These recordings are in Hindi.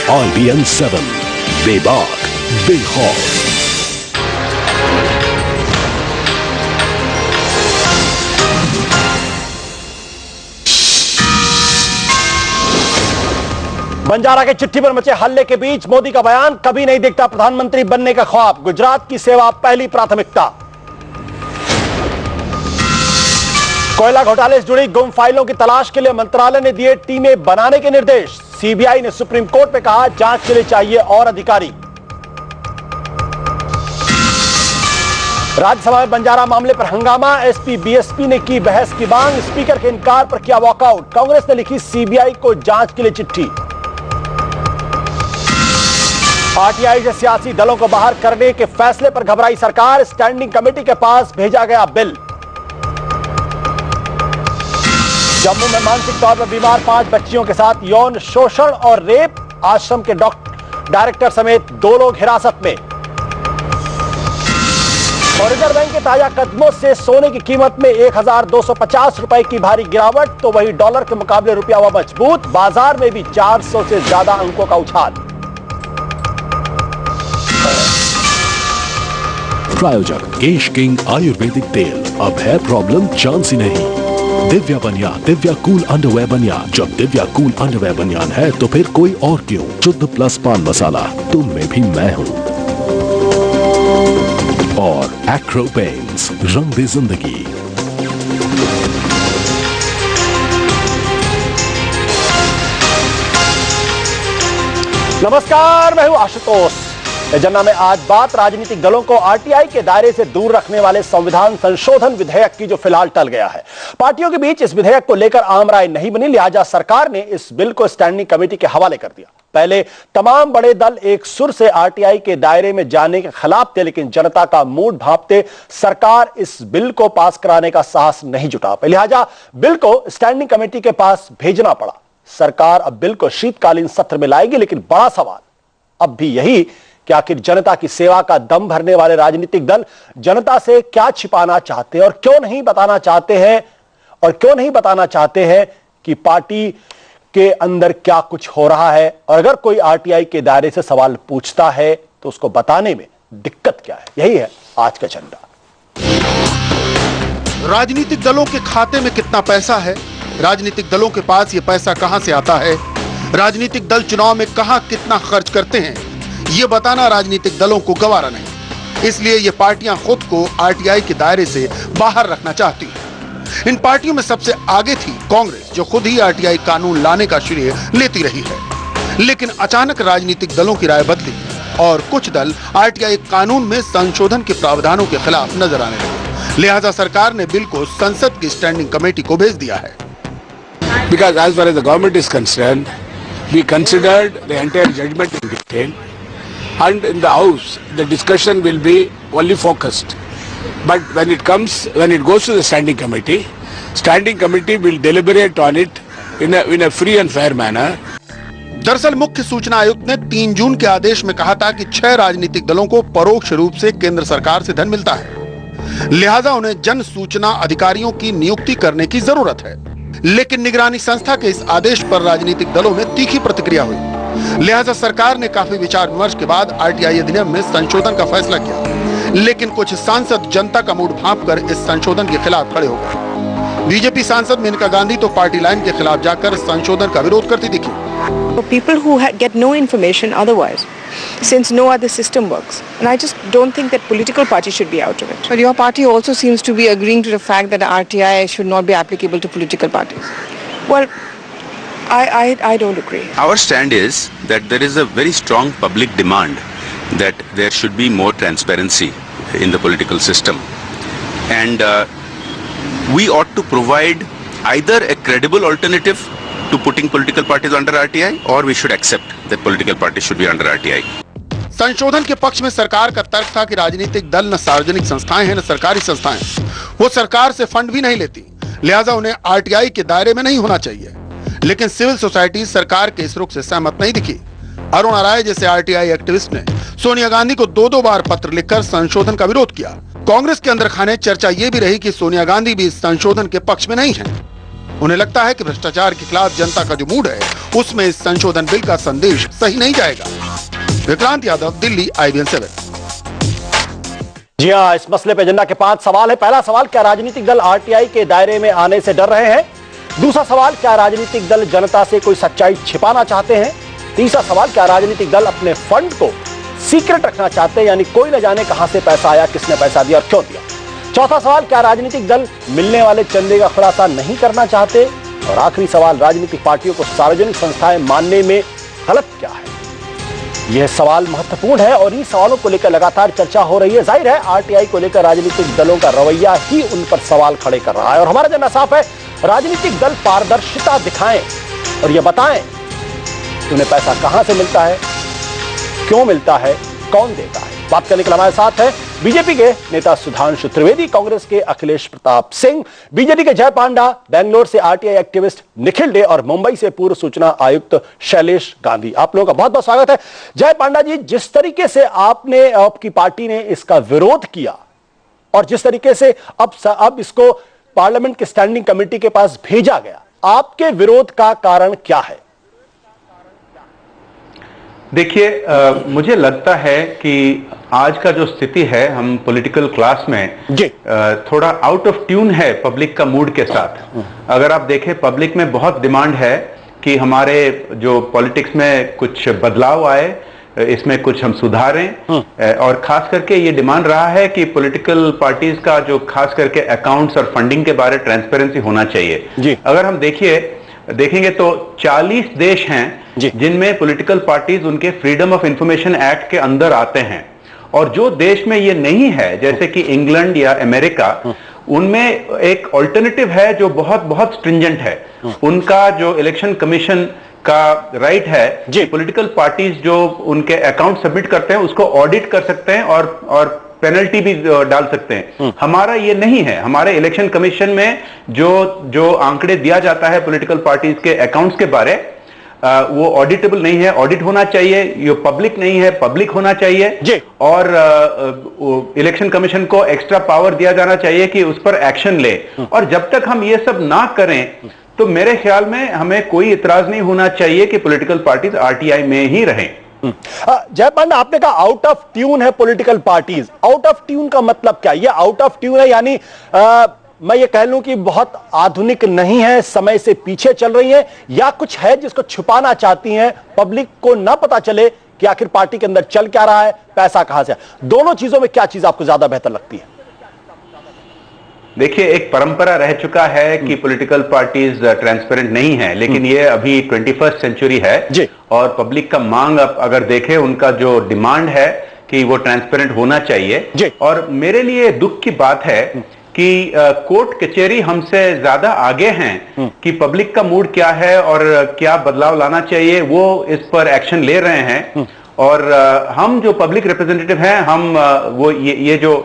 IBN 7 बेबाक बेखौफ। बंजारा के चिट्ठी पर मचे हल्ले के बीच मोदी का बयान, कभी नहीं दिखता प्रधानमंत्री बनने का ख्वाब, गुजरात की सेवा पहली प्राथमिकता। कोयला घोटाले से जुड़ी गुम फाइलों की तलाश के लिए मंत्रालय ने दिए टीमें बनाने के निर्देश। सीबीआई ने सुप्रीम कोर्ट में कहा जांच के लिए चाहिए और अधिकारी। राज्यसभा में बंजारा मामले पर हंगामा, एसपी बीएसपी ने की बहस की मांग, स्पीकर के इनकार पर किया वॉकआउट। कांग्रेस ने लिखी सीबीआई को जांच के लिए चिट्ठी। आरटीआई से सियासी दलों को बाहर करने के फैसले पर घबराई सरकार, स्टैंडिंग कमेटी के पास भेजा गया बिल। जम्मू में मानसिक तौर पर बीमार 5 बच्चियों के साथ यौन शोषण और रेप, आश्रम के डायरेक्टर समेत 2 लोग हिरासत में। और रिजर्व बैंक के ताजा कदमों से सोने की कीमत में 1250 रुपए की भारी गिरावट, तो वही डॉलर के मुकाबले रुपया हुआ मजबूत, बाजार में भी 400 से ज्यादा अंकों का उछाल। प्रायोजक केश किंग आयुर्वेदिक तेल, अब है प्रॉब्लम चांस ही नहीं। दिव्या बनियान, दिव्या कूल अंडरवेयर बनियान। जब दिव्या कूल अंडरवेयर बनियान है तो फिर कोई और क्यों। शुद्ध प्लस पान मसाला, तुम में भी मैं हूं। और एक्रो पेंट्स, रंग दे जिंदगी। नमस्कार, मैं हूं आशुतोष। एजेंडा में आज बात राजनीतिक दलों को आरटीआई के दायरे से दूर रखने वाले संविधान संशोधन विधेयक की, जो फिलहाल टल गया है। पार्टियों के बीच इस विधेयक को लेकर आम राय नहीं बनी, लिहाजा सरकार ने इस बिल को स्टैंडिंग कमेटी के हवाले कर दिया। पहले तमाम बड़े दल एक सुर से आरटीआई के दायरे में जाने के खिलाफ थे, लेकिन जनता का मूड भांपते सरकार इस बिल को पास कराने का साहस नहीं जुटा पाई, लिहाजा बिल को स्टैंडिंग कमेटी के पास भेजना पड़ा। सरकार अब बिल को शीतकालीन सत्र में लाएगी, लेकिन बड़ा सवाल अब भी यही कि आखिर जनता की सेवा का दम भरने वाले राजनीतिक दल जनता से क्या छिपाना चाहते हैं और क्यों नहीं बताना चाहते हैं कि पार्टी के अंदर क्या कुछ हो रहा है, और अगर कोई आरटीआई के दायरे से सवाल पूछता है तो उसको बताने में दिक्कत क्या है। यही है आज का एजेंडा। राजनीतिक दलों के खाते में कितना पैसा है, राजनीतिक दलों के पास ये पैसा कहां से आता है, राजनीतिक दल चुनाव में कहां कितना खर्च करते हैं, ये बताना राजनीतिक दलों को गवारा नहीं। इसलिए ये पार्टियां खुद को आरटीआई के दायरे से बाहर रखना चाहती हैं। इन पार्टियों में सबसे आगे थी कांग्रेस, जो खुद ही आरटीआई कानून लाने का श्रेय लेती रही है। लेकिन अचानक राजनीतिक दलों की राय बदली और कुछ दल आरटीआई कानून में संशोधन के प्रावधानों के खिलाफ नजर आने लगे। लिहाजा सरकार ने बिल को संसद की स्टैंडिंग कमेटी को भेज दिया है। Because as far as the government is concerned, we considered the entire judgment in detail, and in the House, the discussion will be only focused. But when it goes to the standing committee will deliberate on it in a free and fair manner. दरअसल मुख्य सूचना आयुक्त ने 3 जून के आदेश में कहा था कि 6 राजनीतिक दलों को परोक्ष रूप से केंद्र सरकार से धन मिलता है, लिहाजा उन्हें जन सूचना अधिकारियों की नियुक्ति करने की जरूरत है। लेकिन निगरानी संस्था के इस आदेश पर राजनीतिक दलों में तीखी प्रतिक्रिया हुई, लिहाजा सरकार ने काफी विचार विमर्श के बाद आरटीआई अधिनियम में संशोधन का फैसला किया। लेकिन कुछ सांसद जनता का मूड भांपकर इस संशोधन के खिलाफ खड़े हो गए। बीजेपी सांसद मेनका गांधी तो पार्टी लाइन के खिलाफ जाकर संशोधन का विरोध करती दिखी। For people who get no information otherwise, since no other system works, and I just don't think that political parties should be out of it. But your party also seems to be agreeing to the fact that RTI should not be applicable to political parties. Well, I don't agree. Our stand is that there is a very strong public demand that there should be more transparency in the political system, and we ought to provide either a credible alternative to putting political parties under RTI, or we should accept that political parties should be under RTI. संशोधन के पक्ष में सरकार का तर्क था कि राजनीतिक दल न सार्वजनिक संस्थाएं हैं न सरकारी संस्थाएं, वो सरकार से फंड भी नहीं लेती, लिहाजा उन्हें आरटीआई के दायरे में नहीं होना चाहिए। लेकिन सिविल सोसाइटी सरकार के इस रुख से सहमत नहीं दिखी। अरुण राय जैसे आरटीआई एक्टिविस्ट ने सोनिया गांधी को 2 बार पत्र लिखकर संशोधन का विरोध किया। कांग्रेस के अंदर खाने चर्चा ये भी रही कि सोनिया गांधी भी इस संशोधन के पक्ष में नहीं है। उन्हें लगता है कि भ्रष्टाचार के खिलाफ जनता का जो मूड है उसमें इस संशोधन बिल का संदेश सही नहीं जाएगा। विक्रांत यादव, दिल्ली, IBN 7। जी हाँ, इस मसले पे एजेंडा के 5 सवाल है। पहला सवाल, क्या राजनीतिक दल RTI के दायरे में आने से डर रहे हैं? दूसरा सवाल, क्या राजनीतिक दल जनता से कोई सच्चाई छिपाना चाहते हैं? तीसरा सवाल, क्या राजनीतिक दल अपने फंड को सीक्रेट रखना चाहते हैं, यानी कोई न जाने कहां से पैसा आया, किसने पैसा दिया और क्यों दिया? चौथा सवाल, क्या राजनीतिक दल मिलने वाले चंदे का खुलासा नहीं करना चाहते? और आखिरी सवाल, राजनीतिक पार्टियों को सार्वजनिक संस्थाएं मानने में गलत क्या है? यह सवाल महत्वपूर्ण है और इन सवालों को लेकर लगातार चर्चा हो रही है। जाहिर है RTI को लेकर राजनीतिक दलों का रवैया ही उन पर सवाल खड़े कर रहा है और हमारा एजेंडा साफ है, राजनीतिक दल पारदर्शिता दिखाएं और यह बताएं कि उन्हें पैसा कहां से मिलता है, क्यों मिलता है, कौन देता है। बात करने के लिए हमारे साथ है बीजेपी के नेता सुधांशु त्रिवेदी, कांग्रेस के अखिलेश प्रताप सिंह, बीजेडी के जय पांडा, बेंगलोर से RTI एक्टिविस्ट निखिल डे और मुंबई से पूर्व सूचना आयुक्त शैलेश गांधी। आप लोगों का बहुत बहुत स्वागत है। जय पांडा जी, जिस तरीके से आपकी पार्टी ने इसका विरोध किया और जिस तरीके से अब इसको पार्लियामेंट की स्टैंडिंग कमेटी के पास भेजा गया, आपके विरोध का कारण क्या है? देखिए, मुझे लगता है कि आज का जो स्थिति है, हम पॉलिटिकल क्लास में थोड़ा आउट ऑफ ट्यून है पब्लिक का मूड के साथ। अगर आप देखें, पब्लिक में बहुत डिमांड है कि हमारे जो पॉलिटिक्स में कुछ बदलाव आए, इसमें कुछ हम सुधारें, और खास करके ये डिमांड रहा है कि पॉलिटिकल पार्टीज का जो खास करके अकाउंट्स और फंडिंग के बारे ट्रांसपेरेंसी होना चाहिए। अगर हम देखेंगे तो 40 देश हैं जिनमें पॉलिटिकल पार्टीज उनके फ्रीडम ऑफ इंफॉर्मेशन एक्ट के अंदर आते हैं, और जो देश में ये नहीं है, जैसे कि इंग्लैंड या अमेरिका, उनमें एक ऑल्टरनेटिव है जो बहुत बहुत स्ट्रिंजेंट है। उनका जो इलेक्शन कमीशन का राइट है, पॉलिटिकल पार्टीज जो उनके अकाउंट सबमिट करते हैं उसको ऑडिट कर सकते हैं और पेनल्टी भी डाल सकते हैं। हमारा ये नहीं है। हमारे इलेक्शन कमीशन में जो आंकड़े दिया जाता है पॉलिटिकल पार्टीज के अकाउंट्स के बारे, वो ऑडिटेबल नहीं है, ऑडिट होना चाहिए। ये पब्लिक नहीं है, पब्लिक होना चाहिए। और इलेक्शन कमीशन को एक्स्ट्रा पावर दिया जाना चाहिए कि उस पर एक्शन ले। और जब तक हम ये सब ना करें तो मेरे ख्याल में हमें कोई इतराज नहीं होना चाहिए कि पॉलिटिकल पार्टीज RTI में ही रहें। जय पांडा, आपने कहा आउट ऑफ ट्यून है political parties. Out of tune का मतलब क्या? ये आउट ऑफ ट्यून है यानी मैं ये कह लूं कि बहुत आधुनिक नहीं है, समय से पीछे चल रही है, या कुछ है जिसको छुपाना चाहती हैं, पब्लिक को ना पता चले कि आखिर पार्टी के अंदर चल क्या रहा है, पैसा कहां से? दोनों चीजों में क्या चीज आपको ज्यादा बेहतर लगती है? देखिए, एक परंपरा रह चुका है कि पॉलिटिकल पार्टीज ट्रांसपेरेंट नहीं है, लेकिन ये अभी 21st सेंचुरी है और पब्लिक का मांग, अगर देखें, उनका जो डिमांड है कि वो ट्रांसपेरेंट होना चाहिए। और मेरे लिए दुख की बात है कि कोर्ट कचहरी हमसे ज्यादा आगे हैं कि पब्लिक का मूड क्या है और क्या बदलाव लाना चाहिए, वो इस पर एक्शन ले रहे हैं। और हम जो पब्लिक रिप्रेजेंटेटिव हैं, हम वो ये जो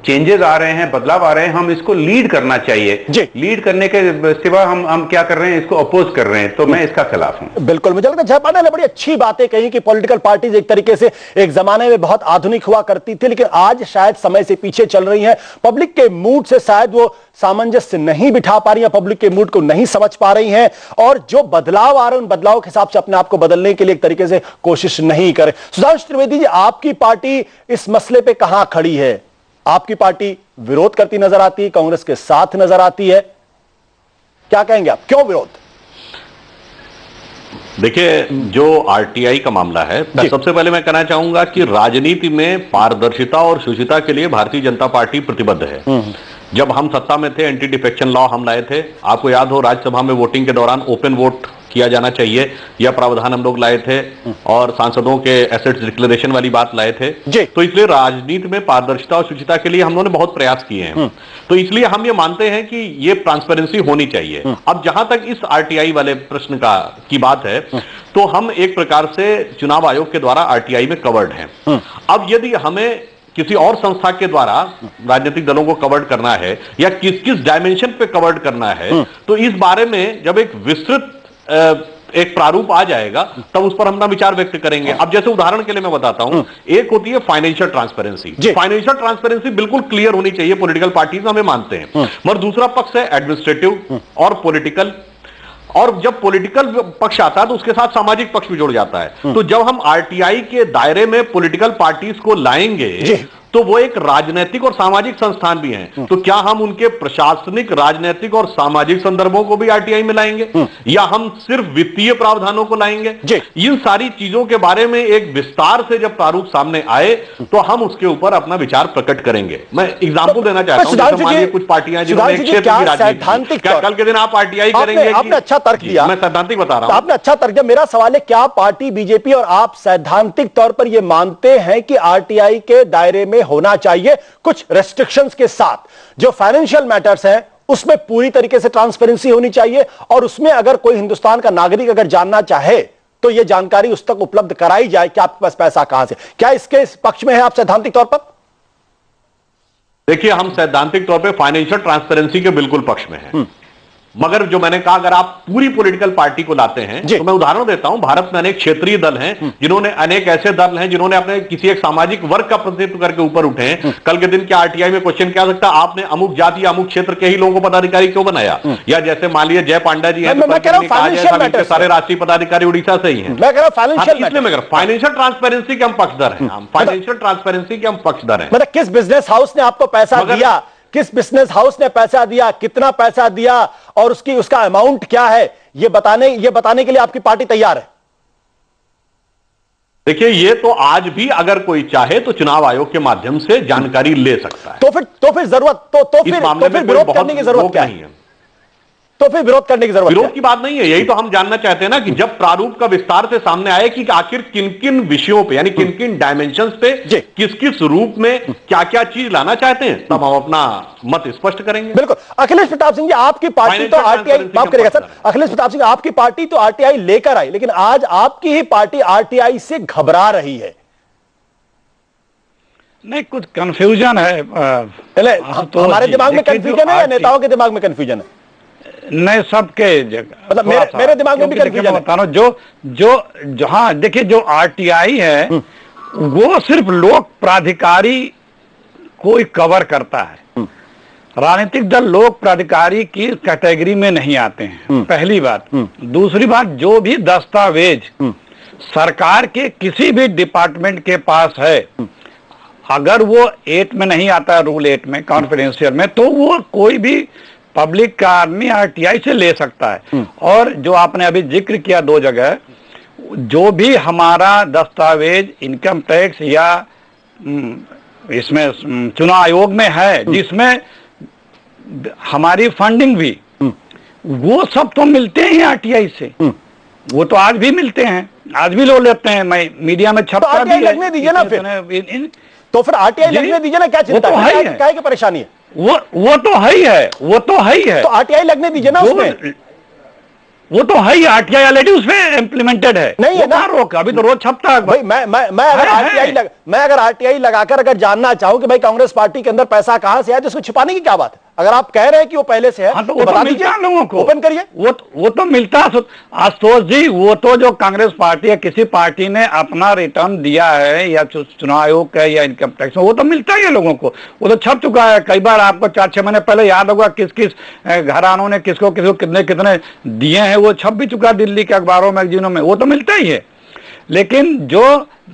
चेंजेस आ रहे हैं, बदलाव आ रहे हैं, हम इसको लीड करना चाहिए। लीड करने के सिवा हम क्या कर रहे हैं, इसको अपोज कर रहे हैं। तो मैं इसका खिलाफ हूं। बिल्कुल, मुझे लगता है जय पांडा ने बड़ी अच्छी बातें कही कि पॉलिटिकल पार्टीज एक तरीके से एक जमाने में बहुत आधुनिक हुआ करती थी, लेकिन आज शायद समय से पीछे चल रही हैं। पब्लिक के मूड से शायद वो सामंजस्य नहीं बिठा पा रही है, पब्लिक के मूड को नहीं समझ पा रही हैं, और जो बदलाव आ रहे हैं उन बदलाव के हिसाब से अपने आप को बदलने के लिए एक तरीके से कोशिश नहीं करे। सुधांशु त्रिवेदी जी, आपकी पार्टी इस मसले पे कहां खड़ी है? आपकी पार्टी विरोध करती नजर आती है, कांग्रेस के साथ नजर आती है, क्या कहेंगे आप, क्यों विरोध? देखिए, जो RTI का मामला है, सबसे पहले मैं कहना चाहूंगा कि राजनीति में पारदर्शिता और शुचिता के लिए भारतीय जनता पार्टी प्रतिबद्ध है। जब हम सत्ता में थे, एंटी डिफेक्शन लॉ हम लाए थे। आपको याद हो, राज्यसभा में वोटिंग के दौरान ओपन वोट किया जाना चाहिए, यह प्रावधान हम लोग लाए थे, और सांसदों के एसेट्स डिक्लेरेशन वाली बात लाए थे। तो इसलिए राजनीति में पारदर्शिता और शुचिता के लिए हम लोगों ने बहुत प्रयास किए हैं। तो इसलिए हम ये मानते हैं कि ये ट्रांसपेरेंसी होनी चाहिए। अब जहां तक इस RTI वाले प्रश्न की बात है, तो हम एक प्रकार से चुनाव आयोग के द्वारा RTI में कवर्ड हैं। अब यदि हमें किसी और संस्था के द्वारा राजनीतिक दलों को कवर्ड करना है या किस किस डायमेंशन पे कवर्ड करना है, तो इस बारे में जब एक विस्तृत एक प्रारूप आ जाएगा तब उस पर हम अपना विचार व्यक्त करेंगे। अब जैसे उदाहरण के लिए मैं बताता हूं, एक होती है फाइनेंशियल ट्रांसपेरेंसी। फाइनेंशियल ट्रांसपेरेंसी बिल्कुल क्लियर होनी चाहिए, पॉलिटिकल पार्टीज हमें मानते हैं, मगर दूसरा पक्ष है एडमिनिस्ट्रेटिव और पॉलिटिकल, और जब पॉलिटिकल पक्ष आता है तो उसके साथ सामाजिक पक्ष भी जुड़ जाता है। तो जब हम आरटीआई के दायरे में पॉलिटिकल पार्टीज को लाएंगे तो वो एक राजनीतिक और सामाजिक संस्थान भी हैं, तो क्या हम उनके प्रशासनिक, राजनीतिक और सामाजिक संदर्भों को भी आरटीआई में लाएंगे या हम सिर्फ वित्तीय प्रावधानों को लाएंगे? इन सारी चीजों के बारे में एक विस्तार से जब प्रारूप सामने आए तो हम उसके ऊपर अपना विचार प्रकट करेंगे। मैं एग्जाम्पल देना चाहता हूं, मानिए कुछ पार्टियां जिन्होंने क्षेत्र की राजनीति, क्या कल के दिन आप आरटीआई करेंगे? आपने अच्छा तर्क दिया, मैं सैद्धांतिक बता रहा हूं। आपने अच्छा तर्क दिया। मेरा सवाल है, क्या पार्टी बीजेपी और आप सैद्धांतिक तौर पर यह मानते हैं कि आरटीआई के दायरे में होना चाहिए कुछ रेस्ट्रिक्शंस के साथ, जो फाइनेंशियल मैटर्स हैं उसमें पूरी तरीके से ट्रांसपेरेंसी होनी चाहिए, और उसमें अगर कोई हिंदुस्तान का नागरिक अगर जानना चाहे तो यह जानकारी उस तक उपलब्ध कराई जाए कि आपके पास पैसा कहां से? क्या इसके पक्ष में है आप सैद्धांतिक तौर पर? देखिए, हम सैद्धांतिक तौर पे फाइनेंशियल ट्रांसपेरेंसी के बिल्कुल पक्ष में हैं, मगर जो मैंने कहा, अगर आप पूरी पॉलिटिकल पार्टी को लाते हैं तो मैं उदाहरण देता हूं, भारत में अनेक क्षेत्रीय दल हैं जिन्होंने, अनेक ऐसे दल हैं जिन्होंने अपने किसी एक सामाजिक वर्ग का प्रतिनिधित्व करके ऊपर उठे हैं। कल के दिन क्या आरटीआई में क्वेश्चन क्या सकता, आपने अमुक जाति या अमुक क्षेत्र के ही लोगों को पदाधिकारी क्यों बनाया? या जैसे मान लीजिए जय पांडा जी हैं, सारे राष्ट्रीय पदाधिकारी उड़ीसा से ही हैं। फाइनेंशियल ट्रांसपेरेंसी के हम पक्षधर हैं, हम फाइनेंशियल ट्रांसपेरेंसी के हम पक्षधर हैं। मतलब किस बिजनेस हाउस ने आपको पैसा दिया, किस बिजनेस हाउस ने पैसा दिया, कितना पैसा दिया और उसका अमाउंट क्या है, ये बताने के लिए आपकी पार्टी तैयार है? देखिए, ये तो आज भी अगर कोई चाहे तो चुनाव आयोग के माध्यम से जानकारी ले सकता है। तो फिर जरूरत तो फिर विरोध करने की जरूरत क्या है? तो फिर विरोध करने की जरूरत, विरोध की बात नहीं है। यही तो हम जानना चाहते हैं ना कि जब प्रारूप का विस्तार से सामने आए कि आखिर किन किन विषयों पे, यानी किन किन डायमेंशंस पे, किस किस रूप में क्या क्या चीज लाना चाहते हैं, तब हम अपना मत स्पष्ट करेंगे। बिल्कुल। अखिलेश प्रताप सिंह जी, आपकी पार्टी तो आरटीआई, माफ करिएगा सर, अखिलेश प्रताप सिंह, आपकी पार्टी तो आरटीआई लेकर आई, लेकिन आज आपकी ही पार्टी आरटीआई से घबरा रही है। नहीं, कुछ कंफ्यूजन है। हमारे दिमाग में कंफ्यूजन है या नेताओं के दिमाग में कंफ्यूजन है? नहीं, सबके जगह, मतलब मेरे दिमाग में भी कंफ्यूजन है। बता रहा हूं, जो हाँ, देखिए, जो आरटीआई है वो सिर्फ लोक प्राधिकारी को ही कवर करता है। राजनीतिक दल लोक प्राधिकारी की कैटेगरी में नहीं आते हैं, पहली बात। दूसरी बात, जो भी दस्तावेज सरकार के किसी भी डिपार्टमेंट के पास है, अगर वो 8 में नहीं आता है, रूल 8 में, कॉन्फिडेंशियल में, तो वो कोई भी पब्लिक का आदमी आरटीआई से ले सकता है। और जो आपने अभी जिक्र किया 2 जगह, जो भी हमारा दस्तावेज इनकम टैक्स या इसमें चुनाव आयोग में है, जिसमें हमारी फंडिंग भी, वो सब तो मिलते हैं आरटीआई से। वो तो आज भी मिलते हैं, आज भी लोग लेते हैं, मैं मीडिया में छपता भी है। लगने दीजिए ना फिर, तो फिर आरटीआई लगने दीजिए ना, क्या चिंता है, क्या की परेशानी है? वो तो है ही है, वो तो है ही है। तो आरटीआई लगने दीजिए ना उसमें। वो तो है ही, आरटीआई ऑलरेडी उसमें इम्प्लीमेंटेड है, नहीं है ना? रोक, अभी तो रोज छपता है भाई। मैं अगर आरटीआई लगाकर अगर जानना चाहूं कि भाई कांग्रेस पार्टी के अंदर पैसा कहां से आया, तो उसको छिपाने की क्या बात है? अगर आप कह रहे हैं कि वो पहले से है, हाँ, तो वो बता दीजिए लोगों को, ओपन करिए। वो तो मिलता है आशुतोष जी, वो तो जो कांग्रेस पार्टी या किसी पार्टी ने अपना रिटर्न दिया है या चुनाव आयोग का या इनकम टैक्स में, वो तो मिलता ही है लोगों को, वो तो छप चुका है। कई बार आपको 4-6 महीने पहले याद होगा किस किस घरानों ने किसको कितने कितने दिए हैं, वो छप भी चुका दिल्ली के अखबारों मैगजीनों में, वो तो मिलता ही है। लेकिन जो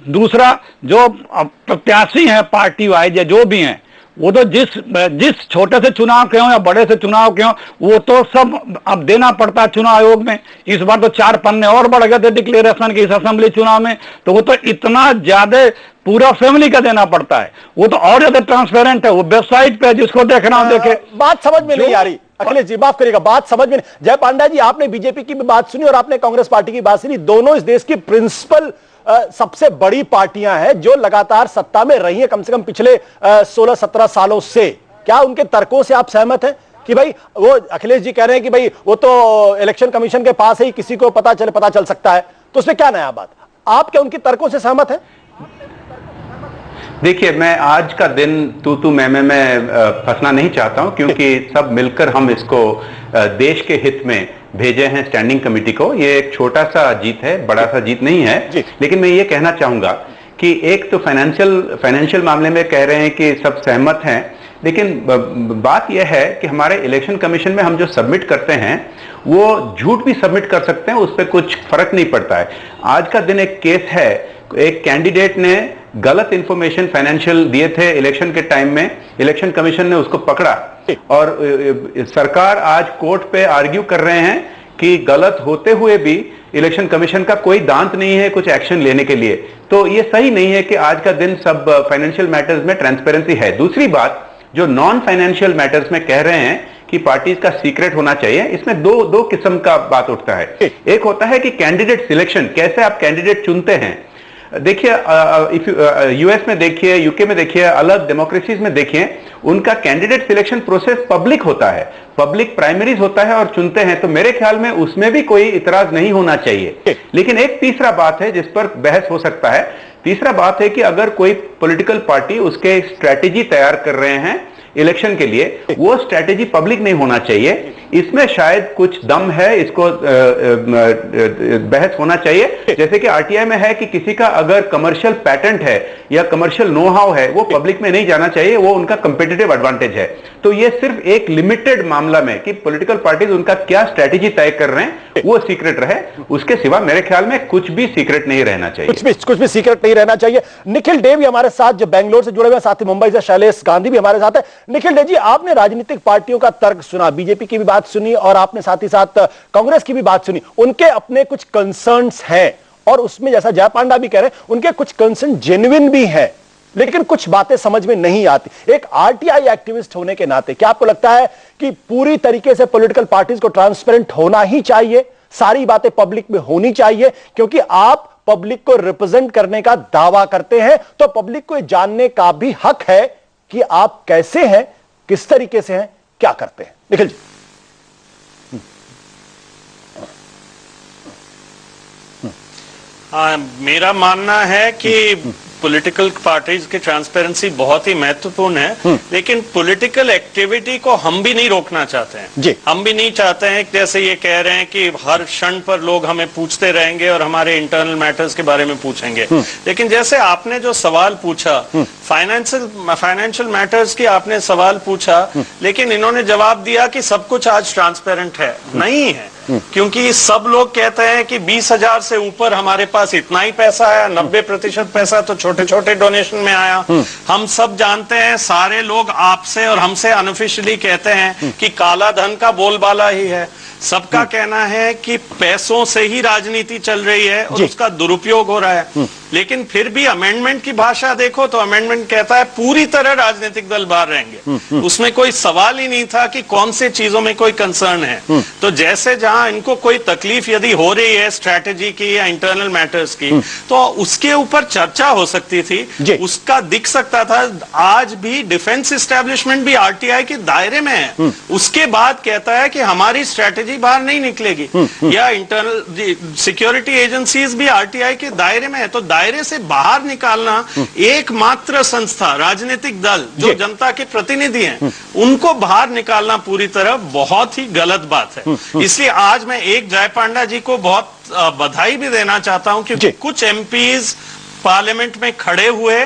दूसरा, जो प्रत्याशी है पार्टी वाइज या जो भी हैं, वो तो जिस छोटे से चुनाव के हों या बड़े से चुनाव के हों, वो तो सब अब देना पड़ता है चुनाव आयोग में। इस बार तो 4 पन्ने और बढ़ गए थे डिक्लेरेशन के इस असेंबली चुनाव में, तो वो तो इतना ज्यादा पूरा फैमिली का देना पड़ता है, वो तो और ज्यादा ट्रांसपेरेंट है। वो वेबसाइट पे जिसको देखना हो देखे। बात समझ में नहीं आ रही अखिलेश जी, माफ करिएगा, बात समझ में नहीं। जय पांडा जी, आपने बीजेपी की भी बात सुनी और आपने कांग्रेस पार्टी की बात सुनी, दोनों इस देश की प्रिंसिपल सबसे बड़ी पार्टियां हैं जो लगातार सत्ता में रही हैं कम से कम पिछले 16-17 सालों से। क्या उनके तर्कों से आप सहमत हैं कि भाई, वो अखिलेश जी कह रहे हैं कि भाई वो तो इलेक्शन कमीशन के पास ही किसी को पता चल सकता है, तो उसमें क्या नया बात? आप क्या उनके तर्कों से सहमत हैं? देखिए, मैं आज का दिन तू मैं फंसना नहीं चाहता हूं, क्योंकि सब मिलकर हम इसको देश के हित में भेजे हैं स्टैंडिंग कमेटी को। ये एक छोटा सा जीत है, बड़ा सा जीत नहीं है। लेकिन मैं ये कहना चाहूंगा कि एक तो फाइनेंशियल मामले में कह रहे हैं कि सब सहमत हैं, लेकिन बात यह है कि हमारे इलेक्शन कमीशन में हम जो सबमिट करते हैं वो झूठ भी सबमिट कर सकते हैं, उस पर कुछ फर्क नहीं पड़ता है। आज का दिन एक केस है, एक कैंडिडेट ने गलत इंफॉर्मेशन फाइनेंशियल दिए थे इलेक्शन के टाइम में, इलेक्शन कमीशन ने उसको पकड़ा और सरकार आज कोर्ट पे आर्ग्यू कर रहे हैं कि गलत होते हुए भी इलेक्शन कमीशन का कोई दांत नहीं है कुछ एक्शन लेने के लिए। तो ये सही नहीं है कि आज का दिन सब फाइनेंशियल मैटर्स में ट्रांसपेरेंसी है। दूसरी बात, जो नॉन फाइनेंशियल मैटर्स में कह रहे हैं कि पार्टीज का सीक्रेट होना चाहिए, इसमें दो किस्म का बात उठता है। एक होता है कि कैंडिडेट सिलेक्शन, कैसे आप कैंडिडेट चुनते हैं। देखिए यूएस में देखिए, यूके में देखिए, अलग डेमोक्रेसीज में देखिए, उनका कैंडिडेट सिलेक्शन प्रोसेस पब्लिक होता है, पब्लिक प्राइमरीज होता है और चुनते हैं। तो मेरे ख्याल में उसमें भी कोई इतराज नहीं होना चाहिए। लेकिन एक तीसरा बात है जिस पर बहस हो सकता है। तीसरा बात है कि अगर कोई पॉलिटिकल पार्टी उसके स्ट्रैटेजी तैयार कर रहे हैं इलेक्शन के लिए, वो स्ट्रैटेजी पब्लिक नहीं होना चाहिए। इसमें शायद कुछ दम है, इसको बहस होना चाहिए। जैसे कि आरटीआई में है कि किसी का अगर कमर्शियल पैटेंट है या कमर्शियल नो हाउ है, वो पब्लिक में नहीं जाना चाहिए, वो उनका कंपेटिटिव एडवांटेज है। तो ये सिर्फ एक लिमिटेड मामला में कि पॉलिटिकल पार्टीज उनका क्या स्ट्रैटेजी तय कर रहे हैं वो सीक्रेट रहे, उसके सिवा मेरे ख्याल में कुछ भी सीक्रेट नहीं रहना चाहिए। कुछ भी सीक्रेट नहीं रहना चाहिए। निखिल डे भी हमारे साथ जो बेंगलोर से जुड़े हुए, साथ ही मुंबई से शैलेश गांधी भी हमारे साथ है। निखिल डे जी, आपने राजनीतिक पार्टियों का तर्क सुना, बीजेपी की भी बात सुनी और आपने साथ ही साथ कांग्रेस की भी बात सुनी। उनके अपने कुछ कंसर्न्स हैं और उसमें जैसा जयपांडा भी कह रहे हैं उनके कुछ कंसर्न जेन्युइन भी हैं, लेकिन कुछ बातें समझ में नहीं आती। एक आरटीआई एक्टिविस्ट होने के नाते क्या आपको लगता है कि पूरी तरीके से पॉलिटिकल पार्टीज को ट्रांसपेरेंट होना ही चाहिए, सारी बातें पब्लिक में होनी चाहिए? क्योंकि आप पब्लिक को रिप्रेजेंट करने का दावा करते हैं तो पब्लिक को जानने का भी हक है कि आप कैसे हैं, किस तरीके से हैं, क्या करते हैं। निखिल जी। मेरा मानना है कि पॉलिटिकल पार्टीज की ट्रांसपेरेंसी बहुत ही महत्वपूर्ण है, लेकिन पॉलिटिकल एक्टिविटी को हम भी नहीं रोकना चाहते हैं। हम भी नहीं चाहते हैं जैसे ये कह रहे हैं कि हर क्षण पर लोग हमें पूछते रहेंगे और हमारे इंटरनल मैटर्स के बारे में पूछेंगे। लेकिन जैसे आपने जो सवाल पूछा, फाइनेंशियल मैटर्स की आपने सवाल पूछा, लेकिन इन्होंने जवाब दिया कि सब कुछ आज ट्रांसपेरेंट है। नहीं है, क्योंकि सब लोग कहते हैं कि 20,000 से ऊपर हमारे पास इतना ही पैसा आया, 90% पैसा तो छोटे छोटे डोनेशन में आया। हम सब जानते हैं, सारे लोग आपसे और हमसे अनऑफिशियली कहते हैं कि काला धन का बोलबाला ही है। सबका कहना है कि पैसों से ही राजनीति चल रही है और उसका दुरुपयोग हो रहा है। लेकिन फिर भी अमेंडमेंट की भाषा देखो तो अमेंडमेंट कहता है पूरी तरह राजनीतिक दल बाहर रहेंगे। उसमें कोई सवाल ही नहीं था कि कौन से चीजों में कोई कंसर्न है। तो जैसे जहां इनको कोई तकलीफ यदि हो रही है स्ट्रैटेजी की या इंटरनल मैटर्स की, तो उसके ऊपर चर्चा हो सकती थी, उसका दिख सकता था। आज भी डिफेंस एस्टेब्लिशमेंट भी आरटीआई के दायरे में है, उसके बाद कहता है कि हमारी स्ट्रैटेजी बाहर नहीं निकलेगी, या इंटरनल सिक्योरिटी एजेंसीज भी आरटीआई के दायरे में है। तो दायरे से बाहर निकालना एकमात्र संस्था, राजनीतिक दल जो जनता के प्रतिनिधि हैं, उनको बाहर निकालना पूरी तरह बहुत ही गलत बात है। इसलिए आज मैं एक जयपांडा जी को बहुत बधाई भी देना चाहता हूं, क्योंकि कुछ एमपीज पार्लियामेंट में खड़े हुए,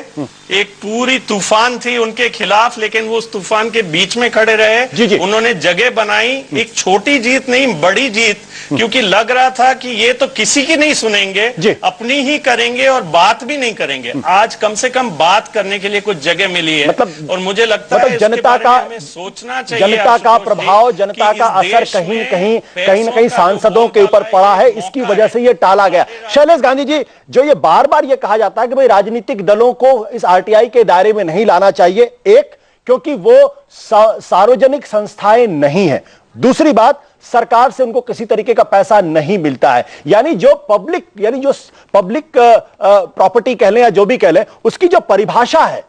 एक पूरी तूफान थी उनके खिलाफ, लेकिन वो उस तूफान के बीच में खड़े रहे। उन्होंने जगह बनाई, एक छोटी जीत नहीं बड़ी जीत, क्योंकि लग रहा था कि ये तो किसी की नहीं सुनेंगे, अपनी ही करेंगे और बात भी नहीं करेंगे। आज कम से कम बात करने के लिए कुछ जगह मिली है। और मुझे लगता है जनता का सोचना चाहिए, जनता का प्रभाव, जनता का असर कहीं ना कहीं सांसदों के ऊपर पड़ा है, इसकी वजह से ये टाला गया। शैलेश गांधी जी, जो ये बार बार ये कहा जाता है कि भाई राजनीतिक दलों को इस आरटीआई के दायरे में नहीं लाना चाहिए, एक क्योंकि वो सार्वजनिक संस्थाएं नहीं है, दूसरी बात सरकार से उनको किसी तरीके का पैसा नहीं मिलता है। यानी जो पब्लिक प्रॉपर्टी कह लें या जो भी कह लें, उसकी जो परिभाषा है,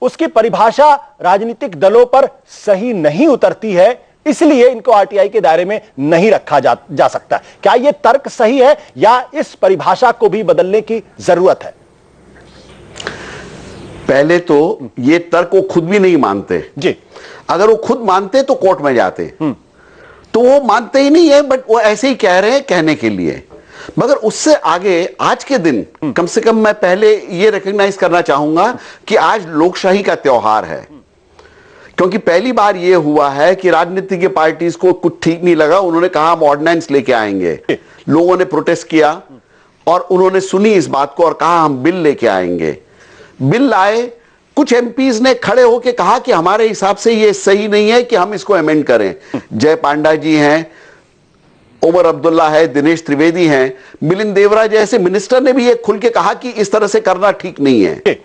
उसकी परिभाषा राजनीतिक दलों पर सही नहीं उतरती है, इसलिए इनको आरटीआई के दायरे में नहीं रखा जा सकता। क्या यह तर्क सही है या इस परिभाषा को भी बदलने की जरूरत है? पहले तो ये तर्क वो खुद भी नहीं मानते जी। अगर वो खुद मानते तो कोर्ट में जाते, तो तो वो मानते ही नहीं है, बट वो ऐसे ही कह रहे हैं कहने के लिए। मगर उससे आगे आज के दिन कम से कम मैं पहले ये रिकॉग्नाइज करना चाहूंगा कि आज लोकशाही का त्योहार है, क्योंकि पहली बार ये हुआ है कि राजनीतिक पार्टीज को कुछ ठीक नहीं लगा, उन्होंने कहा हम ऑर्डिनेंस लेके आएंगे। लोगों ने प्रोटेस्ट किया और उन्होंने सुनी इस बात को और कहा हम बिल लेके आएंगे। बिल लाए, कुछ एमपीज ने खड़े होकर कहा कि हमारे हिसाब से ये सही नहीं है कि हम इसको अमेंड करें। जय पांडा जी हैं, उमर अब्दुल्ला है, दिनेश त्रिवेदी हैं, मिलिंद देवरा जैसे मिनिस्टर ने भी ये खुल के कहा कि इस तरह से करना ठीक नहीं है।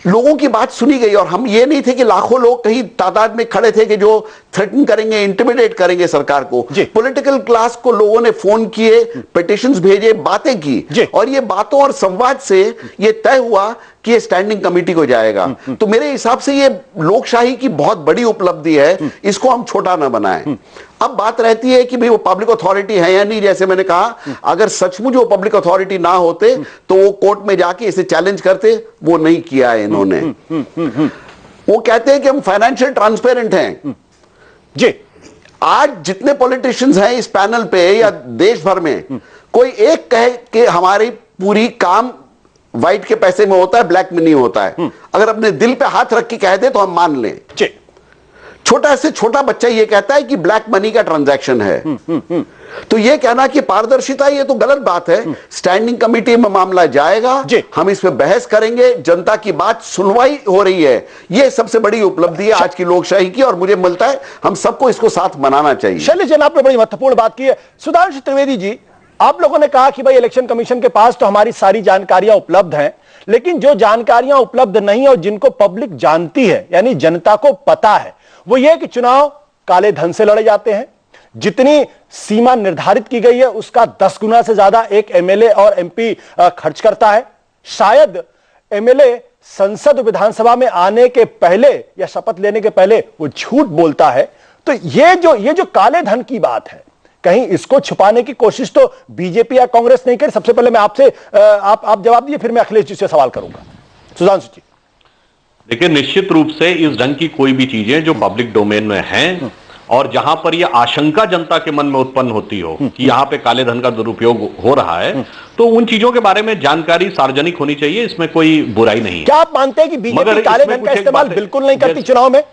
लोगों की बात सुनी गई और हम ये नहीं थे कि लाखों लोग कहीं तादाद में खड़े थे कि जो थ्रेटन करेंगे, इंटिमिडेट करेंगे सरकार को। पॉलिटिकल क्लास को लोगों ने फोन किए, पिटिशंस भेजे, बातें की और ये बातों और संवाद से ये तय हुआ कि ये स्टैंडिंग कमेटी को जाएगा। तो मेरे हिसाब से ये लोकशाही की बहुत बड़ी उपलब्धि है, इसको हम छोटा ना बनाएं। अब बात रहती है कि भाई वो पब्लिक अथॉरिटी है या नहीं। जैसे मैंने कहा, अगर सचमुच वो पब्लिक अथॉरिटी ना होते तो वो कोर्ट में जाके इसे चैलेंज करते, वो नहीं किया है इन्होंने। वो कहते हैं कि हम फाइनेंशियल ट्रांसपेरेंट हैं। जी, आज जितने पॉलिटिशियंस हैं इस पैनल पे या देश भर में, कोई एक कहे कि हमारी पूरी काम व्हाइट के पैसे में होता है, ब्लैक में नहीं होता है, अगर अपने दिल पे हाथ रख के कह दे तो हम मान लें। छोटा से छोटा बच्चा ये कहता है कि ब्लैक मनी का ट्रांजैक्शन है। तो ये कहना कि पारदर्शिता, ये तो गलत बात है। स्टैंडिंग कमेटी में मामला जाएगा, हम इस पे बहस करेंगे, जनता की बात सुनवाई हो रही है। ये सबसे बड़ी उपलब्धि है आज की लोकशाही की और मुझे मिलता है हम सबको इसको साथ मनाना चाहिए। शैलेश जी, आपने बड़ी महत्वपूर्ण बात की है। सुधांशु त्रिवेदी जी, आप लोगों ने कहा कि भाई इलेक्शन कमीशन के पास तो हमारी सारी जानकारियां उपलब्ध हैं, लेकिन जो जानकारियां उपलब्ध नहीं और जिनको पब्लिक जानती है, यानी जनता को पता है, वो ये कि चुनाव काले धन से लड़े जाते हैं। जितनी सीमा निर्धारित की गई है उसका 10 गुना से ज्यादा एक एमएलए और एमपी खर्च करता है। शायद एमएलए संसद विधानसभा में आने के पहले या शपथ लेने के पहले वो झूठ बोलता है। तो ये जो काले धन की बात है, कहीं इसको छुपाने की कोशिश तो बीजेपी या कांग्रेस नहीं करी? सबसे पहले मैं आपसे आप जवाब दिए, फिर मैं अखिलेश जी से सवाल करूंगा। सुधांशु जी, देखिए, निश्चित रूप से इस ढंग की कोई भी चीजें जो पब्लिक डोमेन में हैं और जहां पर यह आशंका जनता के मन में उत्पन्न होती हो कि यहां पे काले धन का दुरुपयोग हो रहा है, तो उन चीजों के बारे में जानकारी सार्वजनिक होनी चाहिए, इसमें कोई बुराई नहीं है। क्या आप मानते हैं कि बीजेपी काले धन का इस्तेमाल बिल्कुल नहीं करती चुनाव में?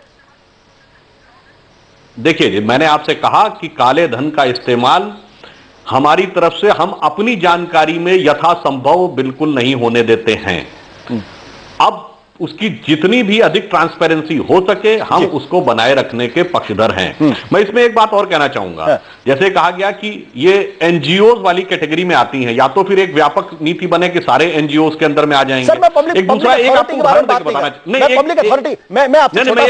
देखिए, मैंने आपसे कहा कि काले धन का इस्तेमाल हमारी तरफ से हम अपनी जानकारी में यथासंभव बिल्कुल नहीं होने देते हैं। अब उसकी जितनी भी अधिक ट्रांसपेरेंसी हो सके हम उसको बनाए रखने के पक्षधर हैं। मैं इसमें एक बात और कहना चाहूंगा, जैसे कहा गया कि ये एनजीओ वाली कैटेगरी में आती हैं, या तो फिर एक व्यापक नीति बने कि सारे एनजीओ के अंदर में आ जाएंगे। सर, मैं पब्लिक एक दूसरा एक आपको उदाहरण देकर बताना नहीं, पब्लिक अथॉरिटी मैं आपसे छोटा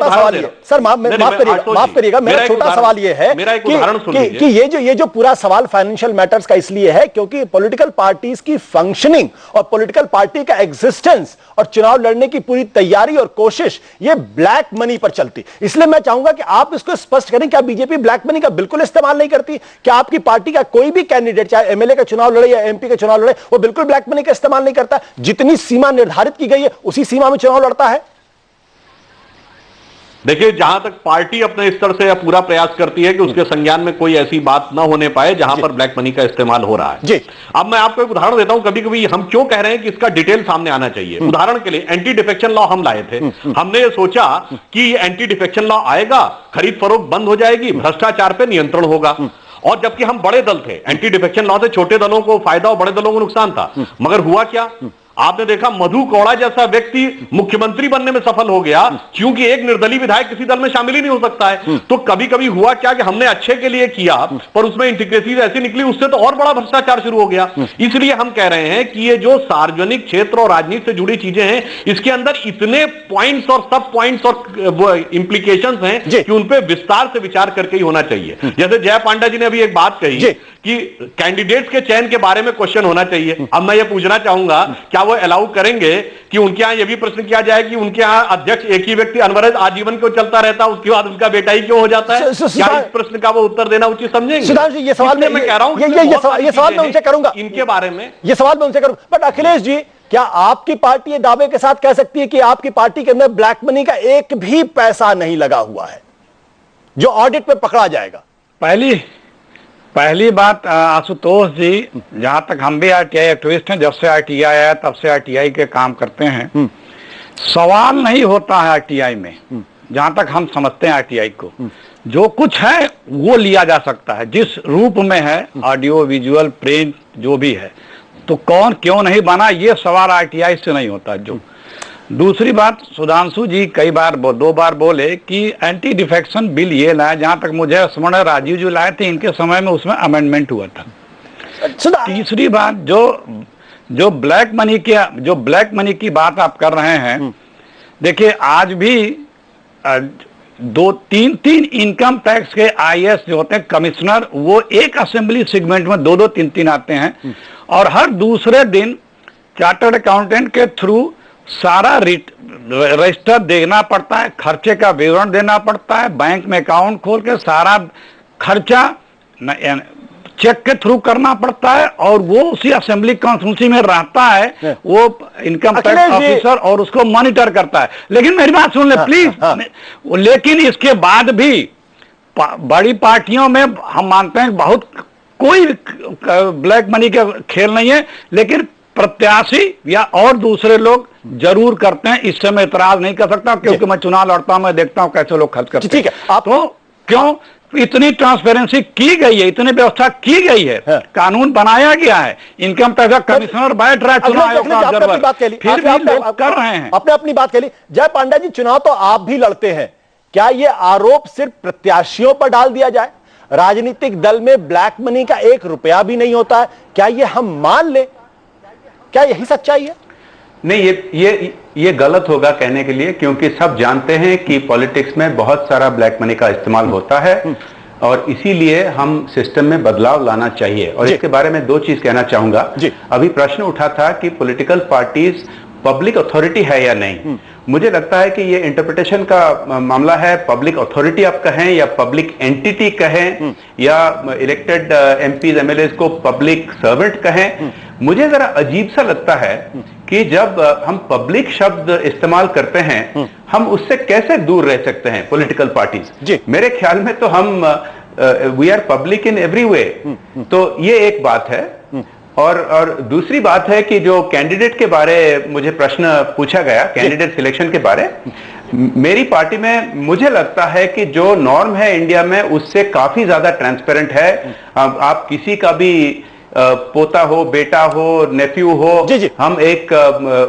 सवाल है सर, माफ करिएगा, मेरा छोटा सवाल ये है कि ये जो पूरा सवाल फाइनेंशियल मैटर्स का इसलिए है क्योंकि पॉलिटिकल पार्टीज की फंक्शनिंग और पॉलिटिकल पार्टी का एग्जिस्टेंस और चुनाव लड़ने की पूरी तैयारी और कोशिश ये ब्लैक मनी पर चलती। इसलिए मैं चाहूंगा कि आप इसको स्पष्ट करें, क्या बीजेपी ब्लैक मनी का बिल्कुल इस्तेमाल नहीं करती? क्या आपकी पार्टी का कोई भी कैंडिडेट, चाहे एमएलए का चुनाव लड़े या एमपी का चुनाव लड़े, वो बिल्कुल ब्लैक मनी का इस्तेमाल नहीं करता? जितनी सीमा निर्धारित की गई है उसी सीमा में चुनाव लड़ता है? देखिए, जहां तक पार्टी अपने स्तर से पूरा प्रयास करती है कि उसके संज्ञान में कोई ऐसी बात ना होने पाए जहां पर ब्लैक मनी का इस्तेमाल हो रहा है। जी। अब मैं आपको एक उदाहरण देता हूं, कभी कभी हम क्यों कह रहे हैं कि इसका डिटेल सामने आना चाहिए। उदाहरण के लिए एंटी डिफेक्शन लॉ हम लाए थे। हमने ये सोचा कि एंटी डिफेक्शन लॉ आएगा, खरीद फरोख्त बंद हो जाएगी, भ्रष्टाचार पर नियंत्रण होगा, और जबकि हम बड़े दल थे, एंटी डिफेक्शन लॉ से छोटे दलों को फायदा और बड़े दलों को नुकसान था। मगर हुआ क्या? आपने देखा मधु कौड़ा जैसा व्यक्ति मुख्यमंत्री बनने में सफल हो गया क्योंकि एक निर्दलीय विधायक किसी दल में शामिल ही नहीं हो सकता है। तो कभी कभी हुआ क्या कि हमने अच्छे के लिए किया पर उसमें इंटीग्रिटीज ऐसी निकली, उससे तो और बड़ा भ्रष्टाचार शुरू हो गया। इसलिए हम कह रहे हैं कि ये जो सार्वजनिक क्षेत्र और राजनीति से जुड़ी चीजें हैं, इसके अंदर इतने पॉइंट्स और सब पॉइंट्स और इंप्लीकेशंस हैं कि उन पे विस्तार से विचार करके ही होना चाहिए। जैसे जय पांडा जी ने अभी एक बात कही कि कैंडिडेट्स के चयन के बारे में क्वेश्चन होना चाहिए। अब मैं ये पूछना चाहूंगा, क्या वो अलाउ करेंगे कि उनके यहां यह भी प्रश्न किया जाए कि उनके यहां अध्यक्ष एक ही व्यक्ति अनवरत आजीवन क्यों चलता रहता है, उसके बाद उनका बेटा ही क्यों हो जाता है? क्या इस प्रश्न का वो उत्तर देना उचित समझेंगे? सुधांशु, ये सवाल मैं कह रहा हूं, ये सवाल मैं उनसे करूंगा, इनके बारे में ये सवाल मैं उनसे करूंगा। बट अखिलेश जी, क्या आपकी पार्टी ये दावे के साथ कह सकती है कि आपकी पार्टी के अंदर ब्लैक मनी का एक भी पैसा नहीं लगा हुआ है? जो ऑडिट पे पकड़ा जाएगा? पहली बात आशुतोष जी, जहां तक हम भी आरटीआई एक्टिविस्ट हैं, जब से आरटीआई आया तब से आरटीआई के काम करते हैं। सवाल नहीं होता है आरटीआई में, जहां तक हम समझते हैं आरटीआई को, जो कुछ है वो लिया जा सकता है जिस रूप में है, ऑडियो विजुअल प्रिंट जो भी है, तो कौन क्यों नहीं बना ये सवाल आरटीआई से नहीं होता। जो दूसरी बात, सुधांशु जी कई बार 2 बार बोले कि एंटी डिफेक्शन बिल ये लाया, जहां तक मुझे स्मरण है राजीव जी लाए थे, इनके समय में उसमें अमेंडमेंट हुआ था। तीसरी बात, जो ब्लैक मनी की बात आप कर रहे हैं, देखिए आज भी 2-3 इनकम टैक्स के आईएएस जो होते हैं कमिश्नर, वो एक असेंबली सेगमेंट में 2-2, 3-3 आते हैं, और हर दूसरे दिन चार्टर्ड अकाउंटेंट के थ्रू सारा रजिस्टर देना पड़ता है, खर्चे का विवरण देना पड़ता है, बैंक में अकाउंट खोल के सारा खर्चा चेक के थ्रू करना पड़ता है, और वो उसी असेंबली कॉन्स्टिट्यूंसी में रहता है, वो इनकम टैक्स ऑफिसर, और उसको मॉनिटर करता है। लेकिन मेरी बात सुन ले प्लीज। लेकिन इसके बाद भी बड़ी पार्टियों में हम मानते हैं बहुत कोई ब्लैक मनी का खेल नहीं है, लेकिन प्रत्याशी या और दूसरे लोग जरूर करते हैं। इससे मैं इतराज नहीं कर सकता, क्योंकि मैं चुनाव लड़ता हूं, मैं देखता हूं कैसे लोग खर्च करते हैं। ठीक है, आप तो क्यों इतनी ट्रांसपेरेंसी की गई है, इतनी व्यवस्था की गई है, कानून बनाया गया है, इनकम टैक्स कमिश्नर बैठ रहा है, चुनाव आयोग का ऑब्जर्वर, फिर भी लोग कर रहे हैं। आपने अपनी बात कह ली। जय पांडा जी, चुनाव तो आप भी लड़ते हैं, क्या ये आरोप सिर्फ प्रत्याशियों पर डाल दिया जाए? राजनीतिक दल में ब्लैक मनी का 1 रुपया भी नहीं होता है, क्या ये हम मान ले? क्या यही सच्चाई है? नहीं, ये गलत होगा कहने के लिए, क्योंकि सब जानते हैं कि पॉलिटिक्स में बहुत सारा ब्लैक मनी का इस्तेमाल होता है, और इसीलिए हम सिस्टम में बदलाव लाना चाहिए। और इसके बारे में 2 चीज कहना चाहूंगा। अभी प्रश्न उठा था कि पॉलिटिकल पार्टीज पब्लिक अथॉरिटी है या नहीं। मुझे लगता है कि ये इंटरप्रिटेशन का मामला है। पब्लिक अथॉरिटी आप कहें या पब्लिक एंटिटी कहें या इलेक्टेड एमपीज एमएलए को पब्लिक सर्वेंट कहें, मुझे जरा अजीब सा लगता है कि जब हम पब्लिक शब्द इस्तेमाल करते हैं, हम उससे कैसे दूर रह सकते हैं पॉलिटिकल पार्टीज। मेरे ख्याल में तो हम we are public in every way. तो ये एक बात है। और दूसरी बात है कि जो कैंडिडेट के बारे मुझे प्रश्न पूछा गया, कैंडिडेट सिलेक्शन के बारे, मेरी पार्टी में मुझे लगता है कि जो नॉर्म है इंडिया में उससे काफी ज्यादा ट्रांसपेरेंट है। आप किसी का भी पोता हो, बेटा हो, नेफ्यू हो, हम एक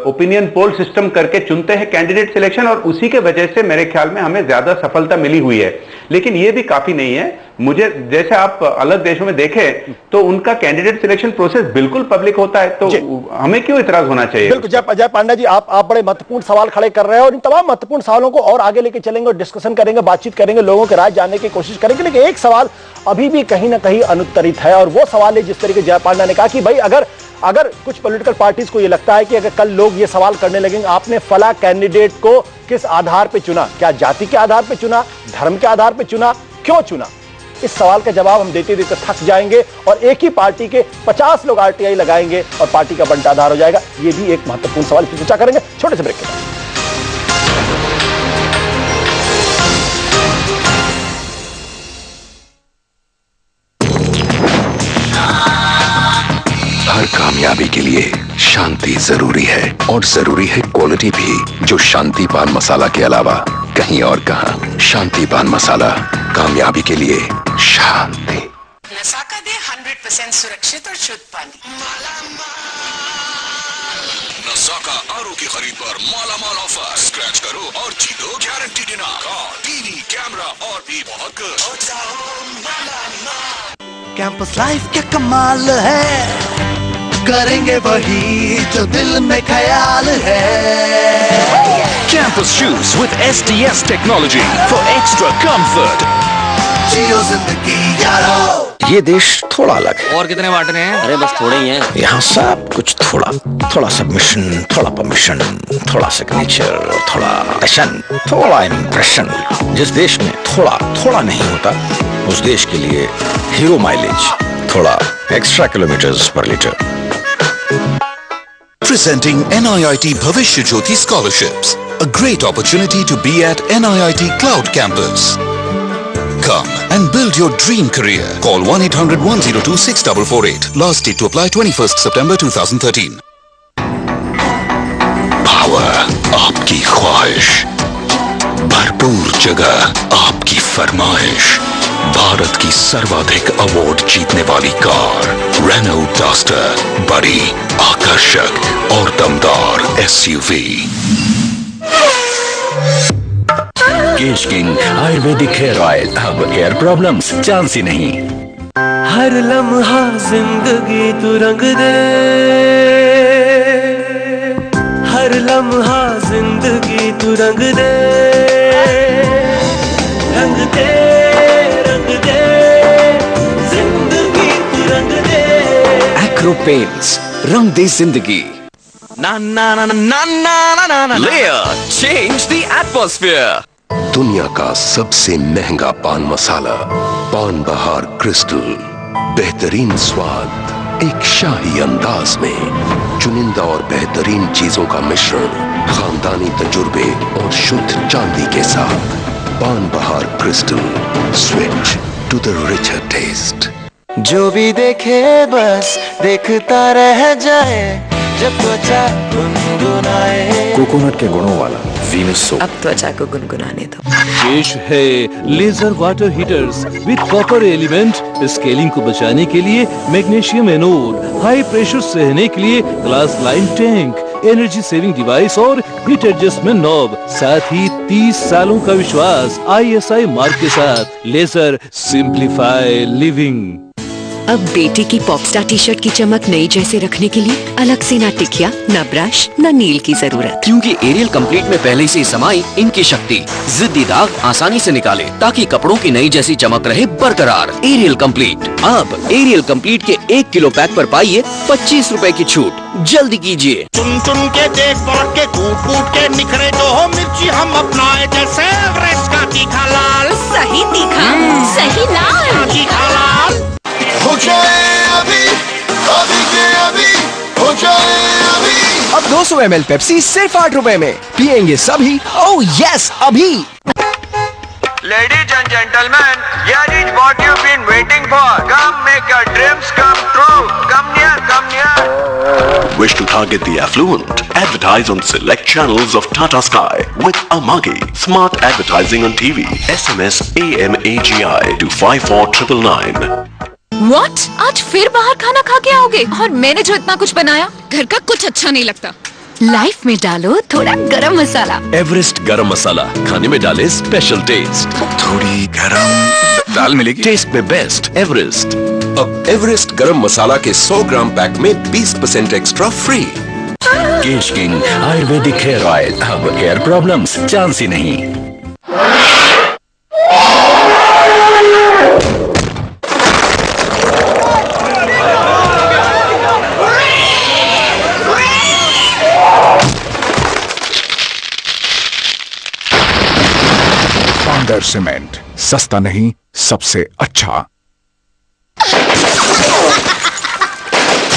ओपिनियन पोल सिस्टम करके चुनते हैं कैंडिडेट सिलेक्शन, और उसी के वजह से मेरे ख्याल में हमें ज्यादा सफलता मिली हुई है। लेकिन ये भी काफी नहीं है। मुझे जैसे आप अलग देशों में देखें तो उनका कैंडिडेट सिलेक्शन प्रोसेस बिल्कुल पब्लिक होता है, तो हमें क्यों इतराज होना चाहिए? बिल्कुल। जय पांडा जी, आप बड़े महत्वपूर्ण सवाल खड़े कर रहे हैं, और इन तमाम महत्वपूर्ण सवालों को और आगे लेके चलेंगे और डिस्कशन करेंगे, बातचीत करेंगे, लोगों के राय जानने की कोशिश करेंगे। लेकिन एक सवाल अभी भी कहीं ना कहीं अनुत्तरित है, और वो सवाल है जिस तरीके जय पांडा ने कहा कि भाई अगर कुछ पॉलिटिकल पार्टीज को ये लगता है कि अगर कल लोग ये सवाल करने लगेंगे आपने फला कैंडिडेट को किस आधार पे चुना, क्या जाति के आधार पे चुना, धर्म के आधार पे चुना, क्यों चुना, इस सवाल का जवाब हम देते देते थक जाएंगे, और एक ही पार्टी के 50 लोग आरटीआई लगाएंगे और पार्टी का बंटाधार हो जाएगा। ये भी एक महत्वपूर्ण सवाल की चर्चा करेंगे छोटे से ब्रेक के बाद। हर कामयाबी के लिए शांति जरूरी है, और जरूरी है क्वालिटी भी, जो शांति पान मसाला के अलावा कहीं और कहां। शांति पान मसाला, कामयाबी के लिए शांति। नसाका दे 100% सुरक्षित और शुद्ध पानी। नसाका आरओ की खरीद पर मालामाल ऑफर। स्क्रैच करो और जीतो guarantee dinner, car, TV, camera और भी बहुत कुछ। कैंपस लाइफ क्या कमाल है, करेंगे वही जो दिल में ख्याल है। Campus shoes with SDS technology for extra comfort. जियो जिंदगी यारो। ये देश थोड़ा अलग है। और कितने बांटने हैं? अरे बस थोड़े ही हैं। यहाँ सब कुछ थोड़ा सबमिशन, थोड़ा परमिशन, थोड़ा सिग्नेचर, थोड़ा पैशन, थोड़ा इम्प्रेशन। जिस देश में थोड़ा नहीं होता, उस देश के लिए हीरो माइलेज, थोड़ा एक्स्ट्रा किलोमीटर्स पर litre. Presenting NIIT Bhavishya Jyoti Scholarships, a great opportunity to be at NIIT Cloud Campus. Come and build your dream career. Call 1-800-102-6448. Last date to apply 21st September 2013. Power आपकी ख्वाहिश, भरपूर जगह आपकी फरमाइश। भारत की सर्वाधिक अवार्ड जीतने वाली कार रेनो डस्टर, बड़ी, आकर्षक और दमदार SUV। केश किंग आयुर्वेदिक हेयर ऑयल, अब हेयर प्रॉब्लम्स चांस ही नहीं। हर लम्हा जिंदगी तू रंग दे, हर लम्हा जिंदगी तू रंग दे, रंग दे, रंग दे, जिंदगी तू रंग दे। एक्रो पेंट्स, रंग दे जिंदगी। ना ना ना ना ना ना ना। Layer, change the atmosphere. दुनिया का सबसे महंगा पान मसाला, पान बहार क्रिस्टल। बेहतरीन स्वाद एक शाही अंदाज में, चुनिंदा और बेहतरीन चीजों का मिश्रण, खानदानी तजुर्बे और शुद्ध चांदी के साथ। Pan Bahar crystal, switch to the richer taste. जो भी देखे बस देखता रह जाए, जब त्वचा गुनगुनाए। कोकोनट के गुणों वाला वीनस सोप। अब त्वचा को गुनगुनाने दो। पेश है Laser water heaters with copper element, scaling को बचाने के लिए मैग्नीशियम एनोड, हाई प्रेशर सहने के लिए glass line tank, energy saving device और हीट एडजस्टमेंट नॉब, साथ ही 30 सालों का विश्वास ISI मार्क के साथ। Laser simplify living. अब बेटे की पॉपस्टार टी-शर्ट की चमक नई जैसे रखने के लिए अलग से ना टिकिया, ना ब्रश, ना नील की जरूरत। क्योंकि एरियल कंप्लीट में पहले से समाई इनकी शक्ति जिद्दी दाग आसानी से निकाले, ताकि कपड़ों की नई जैसी चमक रहे बरकरार। Ariel complete. अब एरियल कंप्लीट के 1 किलो पैक पर पाइए 25 रुपए की छूट। जल्दी कीजिए। चुन चुन के देख बांट के कूट कूट के निखरे जो हो मिर्ची हम अपनाए, जैसे एवरेस्ट का तीखा लाल। सही तीखा, सही लाल, तीखा लाल। हो जाए अभी, अभी के अभी, हो जाए अभी। अब 200 ml पेप्सी सिर्फ 8 रुपए में पिएंगे सभी। ओह यस, अभी। Ladies and gentlemen, here is what you've been waiting for. Come make your dreams come true. Come near, come near. Wish to target the affluent? Advertise on select channels of Tata Sky with Amagi. Smart advertising on TV. SMS AMAGI to 54999. What? आज फिर बाहर खाना खा के आओगे? और मैंने जो इतना कुछ बनाया, घर का कुछ अच्छा नहीं लगता। लाइफ में डालो थोड़ा गरम मसाला। एवरेस्ट गरम मसाला, खाने में डाले स्पेशल टेस्ट। थोड़ी गरम दाल मिलेगी, टेस्ट में बेस्ट एवरेस्ट। अब एवरेस्ट गरम मसाला के 100 ग्राम पैक में 20% एक्स्ट्रा फ्री। केश किंग आयुर्वेदिक हेयर ऑयल, अब हेयर प्रॉब्लम्स चांस ही नहीं। सीमेंट, सस्ता नहीं, सबसे अच्छा।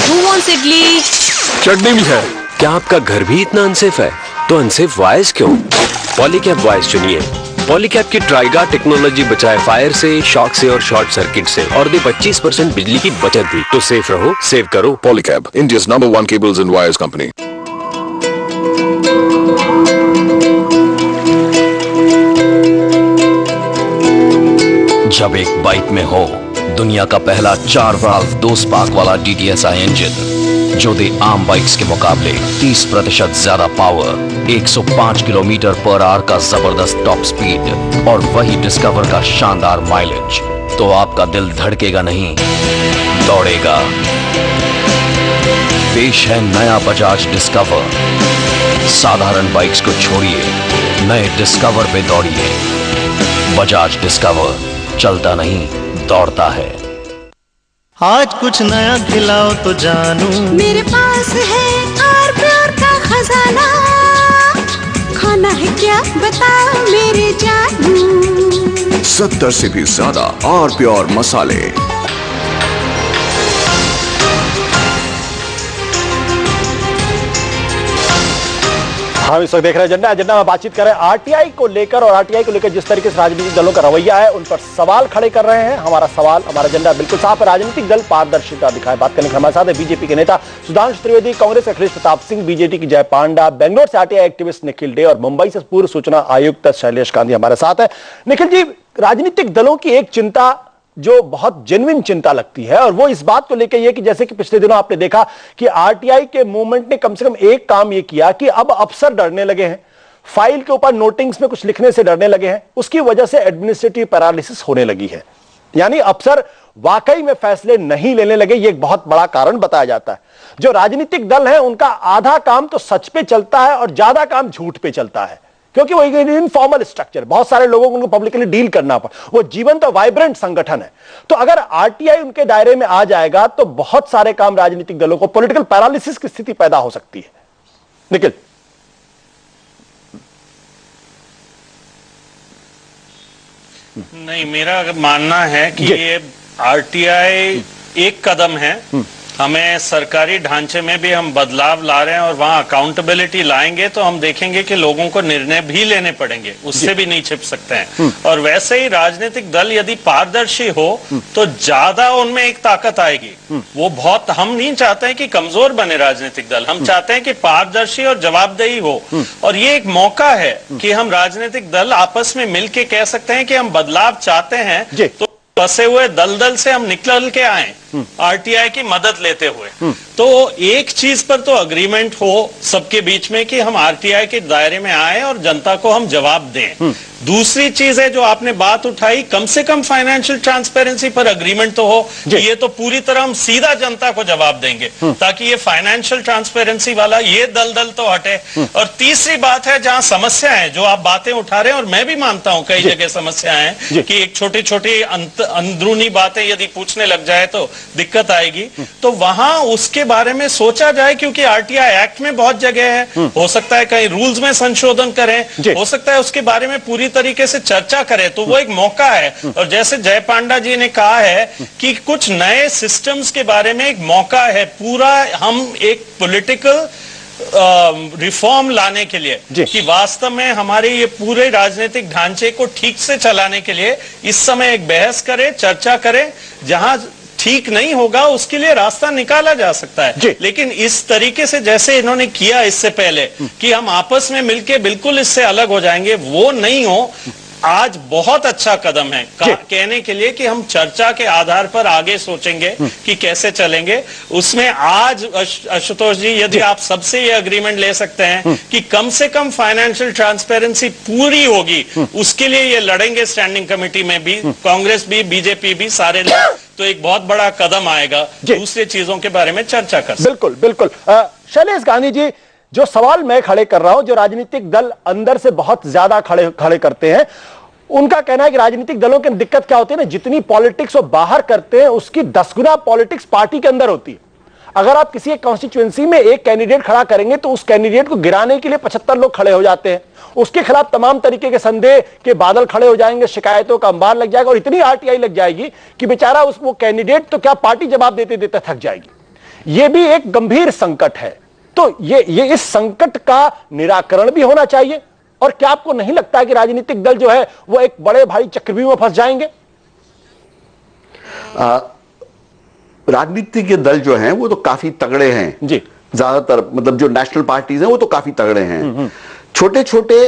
Who wants idli? चटनी भी है। क्या आपका घर भी इतना अनसेफ है? तो अनसेफ वायर्स क्यों? पॉलीकैप वायर्स चुनिए। पॉलीकैप की ट्राइगार्ड टेक्नोलॉजी बचाए फायर से, शॉक से और शॉर्ट सर्किट से, और दे 25% बिजली की बचत भी। तो सेफ रहो, सेव करो। Polycab, India's number 1 cables and wires company. जब एक बाइक में हो दुनिया का पहला 4 वाल्व 2 स्पार्क वाला DTSI इंजन, जो दे आम बाइक्स के मुकाबले 30% ज्यादा पावर, 105 किलोमीटर पर आवर का जबरदस्त टॉप स्पीड और वही डिस्कवर का शानदार माइलेज, तो आपका दिल धड़केगा नहीं, दौड़ेगा। पेश है नया बजाज डिस्कवर। साधारण बाइक्स को छोड़िए, नए डिस्कवर पे दौड़िए। बजाज डिस्कवर, चलता नहीं दौड़ता है। आज कुछ नया खिलाओ तो जानू, मेरे पास है आर का खजाना। खाना है क्या बताओ मेरे जानू। 70 से भी ज्यादा और प्योर मसाले। हम इस वक्त देख रहे हैं एजेंडा में बातचीत कर रहे हैं आरटीआई को लेकर, और आरटीआई को लेकर जिस तरीके से राजनीतिक दलों का रवैया है उन पर सवाल खड़े कर रहे हैं। हमारा एजेंडा बिल्कुल साफ है, राजनीतिक दल पारदर्शिता दिखाए। बात करने के हमारे साथ है बीजेपी के नेता सुधांशु त्रिवेदी, कांग्रेस अखिलेश प्रताप सिंह, बीजेडी की जय पांडा, बेंगलोर से आरटीआई एक्टिविस्ट निखिल डे और मुंबई से पूर्व सूचना आयुक्त शैलेश गांधी हमारे साथ है। निखिल जी, राजनीतिक दलों की एक चिंता जो बहुत जेन्युइन चिंता लगती है, और वो इस बात को लेकर ये कि जैसे कि पिछले दिनों आपने देखा कि आरटीआई के मूवमेंट ने कम से कम एक काम ये किया कि अब अफसर डरने लगे हैं, फाइल के ऊपर नोटिंग्स में कुछ लिखने से डरने लगे हैं। उसकी वजह से एडमिनिस्ट्रेटिव पैरालिसिस होने लगी है, यानी अफसर वाकई में फैसले नहीं लेने लगे। ये एक बहुत बड़ा कारण बताया जाता है। जो राजनीतिक दल है उनका आधा काम तो सच पे चलता है और ज्यादा काम झूठ पे चलता है, क्योंकि वो इनफॉर्मल स्ट्रक्चर, बहुत सारे लोगों को उनको पब्लिकली डील करना पड़ा, वो जीवंत और वाइब्रेंट संगठन है। तो अगर आरटीआई उनके दायरे में आ जाएगा तो बहुत सारे काम राजनीतिक दलों को, पॉलिटिकल पैरालिसिस की स्थिति पैदा हो सकती है। निखिल, नहीं, मेरा मानना है कि ये आरटीआई एक कदम है। हमें सरकारी ढांचे में भी हम बदलाव ला रहे हैं और वहां अकाउंटेबिलिटी लाएंगे तो हम देखेंगे कि लोगों को निर्णय भी लेने पड़ेंगे, उससे भी नहीं छिप सकते हैं। और वैसे ही राजनीतिक दल यदि पारदर्शी हो तो ज्यादा उनमें एक ताकत आएगी। वो बहुत, हम नहीं चाहते हैं कि कमजोर बने राजनीतिक दल, हम चाहते हैं कि पारदर्शी और जवाबदेही हो। और ये एक मौका है कि हम राजनीतिक दल आपस में मिलकर कह सकते हैं कि हम बदलाव चाहते हैं, तो फंसे हुए दलदल से हम निकल के आए आरटीआई की मदद लेते हुए। तो एक चीज पर तो अग्रीमेंट हो सबके बीच में कि हम आरटीआई के दायरे में आए और जनता को हम जवाब दें। दूसरी चीज है जो आपने बात उठाई, कम से कम फाइनेंशियल ट्रांसपेरेंसी पर अग्रीमेंट तो हो कि ये तो पूरी तरह हम सीधा जनता को जवाब देंगे, ताकि ये फाइनेंशियल ट्रांसपेरेंसी वाला ये दलदल तो हटे। और तीसरी बात है जहां समस्या है, जो आप बातें उठा रहे हैं और मैं भी मानता हूं कई जगह समस्या है कि एक छोटी छोटी अंदरूनी बातें यदि पूछने लग जाए तो दिक्कत आएगी। तो वहां उसके बारे में सोचा जाए, क्योंकि आरटीआई एक्ट में बहुत जगह है, हो सकता है कहीं रूल्स में संशोधन करें, हो सकता है उसके बारे में पूरी तरीके से चर्चा करें, तो वो एक मौका है। और जैसे जय पांडा जी ने कहा है कि कुछ नए सिस्टम्स के बारे में एक मौका है, पूरा हम एक पॉलिटिकल रिफॉर्म लाने के लिए कि वास्तव में हमारे ये पूरे राजनीतिक ढांचे को ठीक से चलाने के लिए इस समय एक बहस करें, चर्चा करें, जहां ठीक नहीं होगा उसके लिए रास्ता निकाला जा सकता है। लेकिन इस तरीके से जैसे इन्होंने किया इससे पहले कि हम आपस में मिलके बिल्कुल इससे अलग हो जाएंगे, वो नहीं हो। आज बहुत अच्छा कदम है कहने के लिए कि हम चर्चा के आधार पर आगे सोचेंगे कि कैसे चलेंगे। उसमें आज आशुतोष जी, यदि आप सबसे ये अग्रीमेंट ले सकते हैं कि कम से कम फाइनेंशियल ट्रांसपेरेंसी पूरी होगी, उसके लिए ये लड़ेंगे स्टैंडिंग कमेटी में भी, कांग्रेस भी, बीजेपी भी, सारे लोग, तो एक बहुत बड़ा कदम आएगा दूसरी चीजों के बारे में चर्चा कर। बिल्कुल बिल्कुल। शैलेश गांधी जी, जो सवाल मैं खड़े कर रहा हूं, जो राजनीतिक दल अंदर से बहुत ज्यादा खड़े करते हैं, उनका कहना है कि राजनीतिक दलों की दिक्कत क्या होती है ना, जितनी पॉलिटिक्स वो बाहर करते हैं उसकी 10 गुना पॉलिटिक्स पार्टी के अंदर होती है। अगर आप किसी एक कॉन्स्टिट्यूएंसी में एक कैंडिडेट खड़ा करेंगे तो उस कैंडिडेट को गिराने के लिए 75 लोग खड़े हो जाते हैं, उसके खिलाफ तमाम तरीके के संदेह के बादल खड़े हो जाएंगे, शिकायतों का अंबार लग जाएगा और इतनी आरटीआई लग जाएगी कि बेचारा वो कैंडिडेट तो क्या पार्टी जवाब देते देते थक जाएगी। यह भी एक गंभीर संकट है। तो ये इस संकट का निराकरण भी होना चाहिए। और क्या आपको नहीं लगता है कि राजनीतिक दल जो है वो एक बड़े भारी चक्रव्यूह में फंस जाएंगे? राजनीतिक दल जो हैं वो तो काफी तगड़े हैं जी, ज्यादातर, मतलब जो नेशनल पार्टीज हैं वो तो काफी तगड़े हैं। छोटे छोटे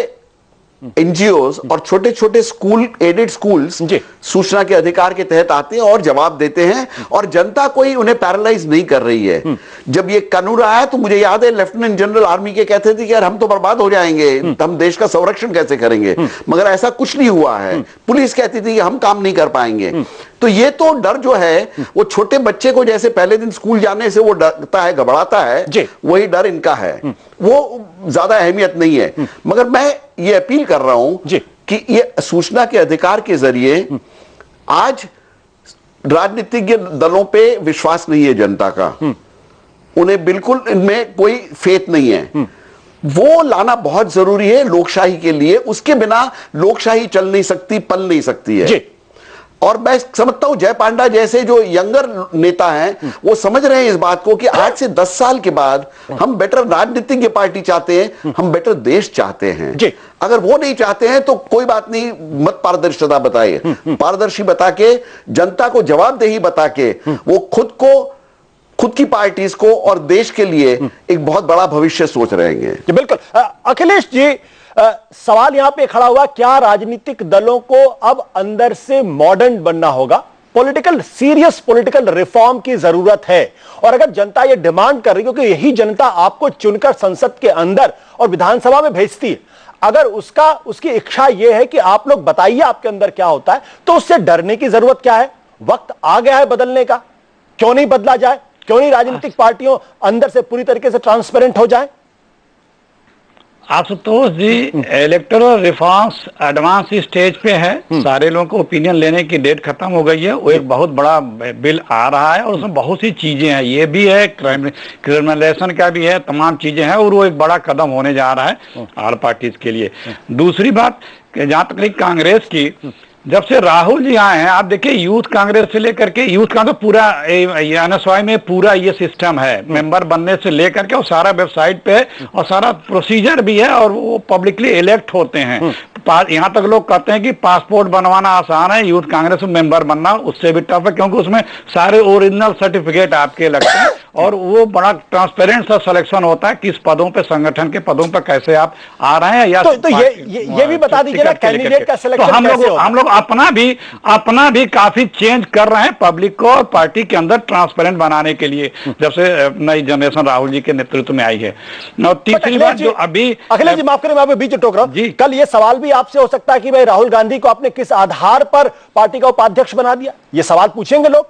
एनजीओज और छोटे छोटे स्कूल, एडेड स्कूल्स सूचना के अधिकार के तहत आते हैं और जवाब देते हैं, और जनता कोई उन्हें पैरालाइज नहीं कर रही है। जब ये कानून आया तो मुझे याद है लेफ्टिनेंट जनरल आर्मी के कहते थे कि यार हम तो बर्बाद हो जाएंगे, हम देश का संरक्षण कैसे करेंगे, मगर ऐसा कुछ नहीं हुआ है। पुलिस कहती थी कि हम काम नहीं कर पाएंगे। तो ये तो डर जो है वो छोटे बच्चे को जैसे पहले दिन स्कूल जाने से वो डरता है, घबराता है, वही डर इनका है, वो ज्यादा अहमियत नहीं है। मगर मैं ये अपील कर रहा हूं कि ये सूचना के अधिकार के जरिए आज राजनीतिक दलों पे विश्वास नहीं है जनता का, उन्हें बिल्कुल इनमें कोई फेथ नहीं है। वो लाना बहुत जरूरी है लोकशाही के लिए, उसके बिना लोकशाही चल नहीं सकती, पल नहीं सकती है। और मैं समझता हूं जय पांडा जैसे जो यंगर नेता हैं वो समझ रहे हैं इस बात को कि आज से 10 साल के बाद हम बेटर राजनीतिज्ञ पार्टी चाहते हैं, हम बेटर देश चाहते हैं। अगर वो नहीं चाहते हैं तो कोई बात नहीं, मत पारदर्शिता बताइए, पारदर्शी बता के, जनता को जवाबदेही बता के वो खुद की पार्टीज को और देश के लिए एक बहुत बड़ा भविष्य सोच रहे हैं। बिल्कुल। अखिलेश जी, सवाल यहां पे खड़ा हुआ, क्या राजनीतिक दलों को अब अंदर से मॉडर्न बनना होगा? सीरियस पॉलिटिकल रिफॉर्म की जरूरत है। और अगर जनता ये डिमांड कर रही है, क्योंकि यही जनता आपको चुनकर संसद के अंदर और विधानसभा में भेजती है, अगर उसकी इच्छा यह है कि आप लोग बताइए आपके अंदर क्या होता है, तो उससे डरने की जरूरत क्या है? वक्त आ गया है बदलने का, क्यों नहीं बदला जाए? क्यों नहीं राजनीतिक पार्टियों अंदर से पूरी तरीके से ट्रांसपेरेंट हो जाए? आशुतोष जी, इलेक्टोरल रिफॉर्म्स एडवांस स्टेज पे है, सारे लोगों को ओपिनियन लेने की डेट खत्म हो गई है। वो एक बहुत बड़ा बिल आ रहा है और उसमें बहुत सी चीजें हैं, ये भी है, क्रिमिनलाइजेशन का भी है, तमाम चीजें हैं, और वो एक बड़ा कदम होने जा रहा है ऑल पार्टीज के लिए। दूसरी बात, जहां तक कांग्रेस की, जब से राहुल जी आए हैं, आप देखिए यूथ कांग्रेस से लेकर के, यूथ का तो पूरा NSY में पूरा ये सिस्टम है, मेंबर बनने से लेकर के, और सारा वेबसाइट पे है और सारा प्रोसीजर भी है, और वो पब्लिकली इलेक्ट होते हैं। यहाँ तक लोग कहते हैं कि पासपोर्ट बनवाना आसान है, यूथ कांग्रेस में मेंबर बनना उससे भी टफ है, क्योंकि उसमें सारे ओरिजिनल सर्टिफिकेट आपके लगते हैं और वो बड़ा ट्रांसपेरेंट सा सिलेक्शन होता है, किस पदों पे, संगठन के पदों पे कैसे आप आ रहे हैं। या तो ये भी बता दीजिए ना, कैंडिडेट का सिलेक्शन कैसे होता है? हम लोग अपना भी काफी चेंज कर रहे हैं पब्लिक को और पार्टी के अंदर ट्रांसपेरेंट बनाने के लिए, जब से नई जनरेशन राहुल जी के नेतृत्व में आई है। और तीसरी बात जो अभी, अखिलेश जी माफ करें, मैं बीच टोक रहा हूं, कल ये सवाल भी आपसे हो सकता है कि भाई राहुल गांधी को आपने किस आधार पर पार्टी का उपाध्यक्ष बना दिया? ये सवाल पूछेंगे लोग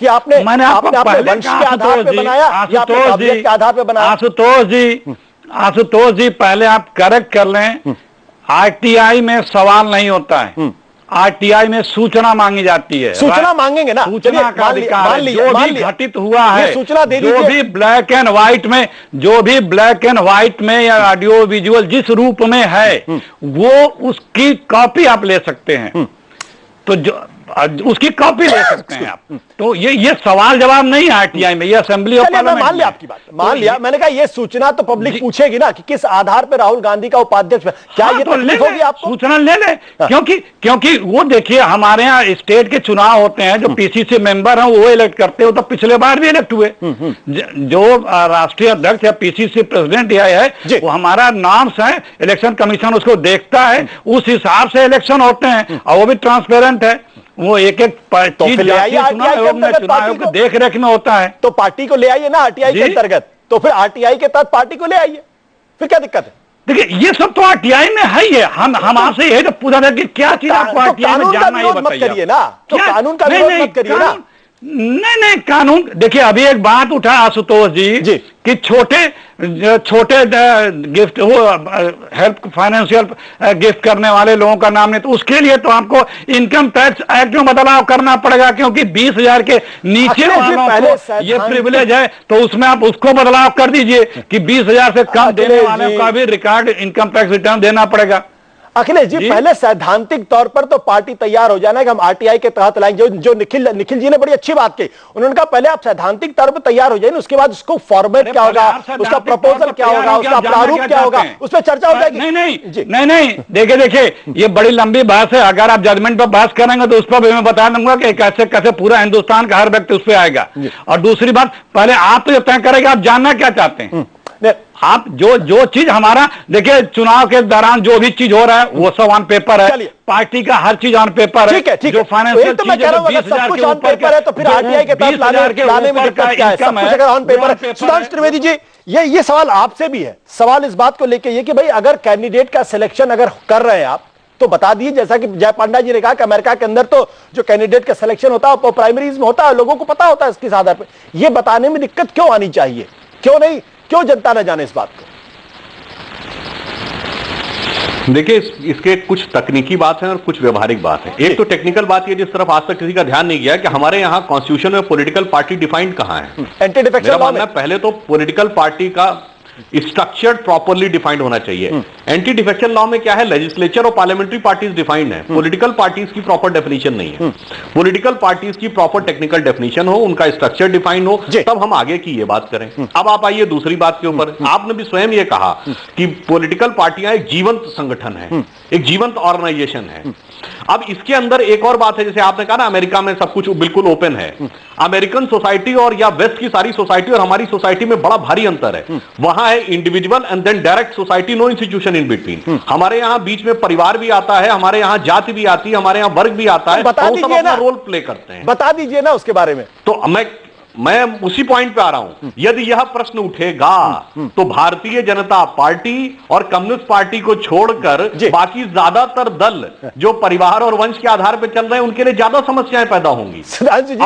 कि आपने अपने वंश के आधार पर बनाया या अपने काबिलियत के आधार पर बनाया? आशुतोष जी, पहले आप करेक्ट कर लें, RTI में सवाल नहीं होता है, RTI में सूचना मांगी जाती है। सूचना मांगेंगे ना, सूचना का अधिकार है, जो भी घटित हुआ है, सूचना दे जो भी ब्लैक एंड व्हाइट में या ऑडियो विजुअल जिस रूप में है, वो उसकी कॉपी आप ले सकते हैं, तो जो उसकी कॉपी ले सकते हैं आप। तो ये सवाल जवाब नहीं है RTI में, ये असेंबली ऑफ पार्लियामेंट। मान लिया आपकी बात, मान लिया, मैंने कहा ये सूचना तो पब्लिक पूछेगी ना कि किस आधार पर राहुल गांधी का उपाध्यक्ष, क्या ये तकलीफ होगी आपको? सूचना ले ले, क्योंकि वो देखिए, हमारे यहाँ स्टेट के चुनाव होते हैं, जो PCC मेंबर हैं वो इलेक्ट करते हो, तो पिछले बार भी इलेक्ट हुए, जो राष्ट्रीय अध्यक्ष या PCC प्रेसिडेंट या है, वो हमारा नॉर्म्स है, इलेक्शन कमीशन उसको देखता है, उस हिसाब से इलेक्शन होते हैं, और वो भी ट्रांसपेरेंट है, वो एक चीज चुनाव को देख रेख में होता है। तो पार्टी को ले आइए ना RTI के अंतर्गत, तो फिर RTI के तहत पार्टी को ले आइए, फिर क्या दिक्कत है? देखिए, ये सब तो RTI में है ही है। हम आपसे यही तो पूछा था कि क्या चीज आपको RTI में जानना है, मत करिए ना, तो कानून का विरोध मत करिए ना। नहीं, कानून, देखिए अभी एक बात उठा आशुतोष जी कि छोटे गिफ्ट, वो हेल्प, फाइनेंशियल गिफ्ट करने वाले लोगों का नाम नहीं, तो उसके लिए तो आपको इनकम टैक्स एक्ट में बदलाव करना पड़ेगा, क्योंकि 20,000 के नीचे वालों को ये प्रिविलेज है, तो उसमें आप उसको बदलाव कर दीजिए कि 20,000 से कम देने वालों का भी रिकॉर्ड इनकम टैक्स रिटर्न देना पड़ेगा। अखिलेश जी, पहले सैद्धांतिक तौर पर तो पार्टी तैयार हो जाना है कि हम RTI के तहत लाएंगे, जो निखिल जी ने बड़ी अच्छी बात की, उन्होंने कहा पहले आप सैद्धांतिक तौर पर तैयार हो जाए, उसके बाद उसको फॉर्मेट क्या होगा, उसका प्रपोजल क्या होगा, उसका प्रारूप क्या होगा, उस पर चर्चा हो जाएगी। नहीं, देखिए ये बड़ी लंबी बात है, अगर आप जजमेंट पर बात करेंगे तो उस पर मैं बता दूंगा कि कैसे कैसे पूरा हिंदुस्तान का हर व्यक्ति उस पर आएगा। और दूसरी बात, पहले आप तो ये तय करेंगे आप जानना क्या चाहते हैं। आप जो चीज हमारा, देखिए चुनाव के दौरान जो भी चीज हो रहा है वो सब ऑन पेपर है, पार्टी का हर चीज ऑन पेपर है। जो फाइनेंशियल तो मैं कह रहा हूं, अगर सब कुछ ऑन पेपर है तो फिर RTI के तहत लाने में दिक्कत क्या है? सब कुछ अगर ऑन पेपर है। सुधांशु त्रिवेदी जी, ये सवाल आपसे भी है, सवाल इस बात को लेके ये कि भाई अगर कैंडिडेट का सिलेक्शन अगर कर रहे हैं आप, तो बता दीजिए, जैसा कि जय पांडा जी ने कहा कि अमेरिका के अंदर तो जो कैंडिडेट का सिलेक्शन होता है वो प्राइमरीज में होता है, लोगों को पता होता है इसके आधार पर। ये बताने में दिक्कत क्यों आनी चाहिए? क्यों जनता न जाने इस बात को? देखिए, इसके कुछ तकनीकी बात है और कुछ व्यवहारिक बात है। एक तो टेक्निकल बात ये, जिस तरफ आज तक किसी का ध्यान नहीं गया, कि हमारे यहाँ कॉन्स्टिट्यूशन में पॉलिटिकल पार्टी डिफाइंड कहां है। एंटी डिफेक्शन मेरा मानना है, पहले तो पॉलिटिकल पार्टी का स्ट्रक्चर्ड प्रॉपरली डिफाइंड होना चाहिए। एंटी डिफेक्शन लॉ में क्या है, लेजिस्लेचर और पार्लियामेंट्री पार्टीज डिफाइंड है, पॉलिटिकल पार्टीज की प्रॉपर डेफिनेशन नहीं है। पॉलिटिकल पार्टीज की प्रॉपर टेक्निकल डेफिनेशन हो, उनका स्ट्रक्चर डिफाइंड हो, तब हम आगे की ये बात करें। अब आप आइए दूसरी बात के ऊपर। आपने भी स्वयं ये कहा कि पॉलिटिकल पार्टियां एक जीवंत संगठन है, एक जीवंत ऑर्गेनाइजेशन है। अब इसके अंदर एक और बात है, जैसे आपने कहा ना अमेरिका में सब कुछ बिल्कुल ओपन है। अमेरिकन सोसाइटी और या वेस्ट की सारी सोसाइटी और हमारी सोसाइटी में बड़ा भारी अंतर है। वहां है individual and then direct society, no institution in between. हमारे यहाँ बीच में परिवार भी आता है, हमारे यहाँ जाति भी आती है, हमारे यहाँ वर्ग भी आता है, बता दीजिए ना, रोल प्ले करते हैं। बता दीजिए ना उसके बारे में। तो मैं उसी पॉइंट पे आ रहा हूं। यदि यह प्रश्न उठेगा तो भारतीय जनता पार्टी और कम्युनिस्ट पार्टी को छोड़कर बाकी ज्यादातर दल जो परिवार और वंश के आधार पर चल रहे हैं, उनके लिए ज्यादा समस्याएं पैदा होंगी।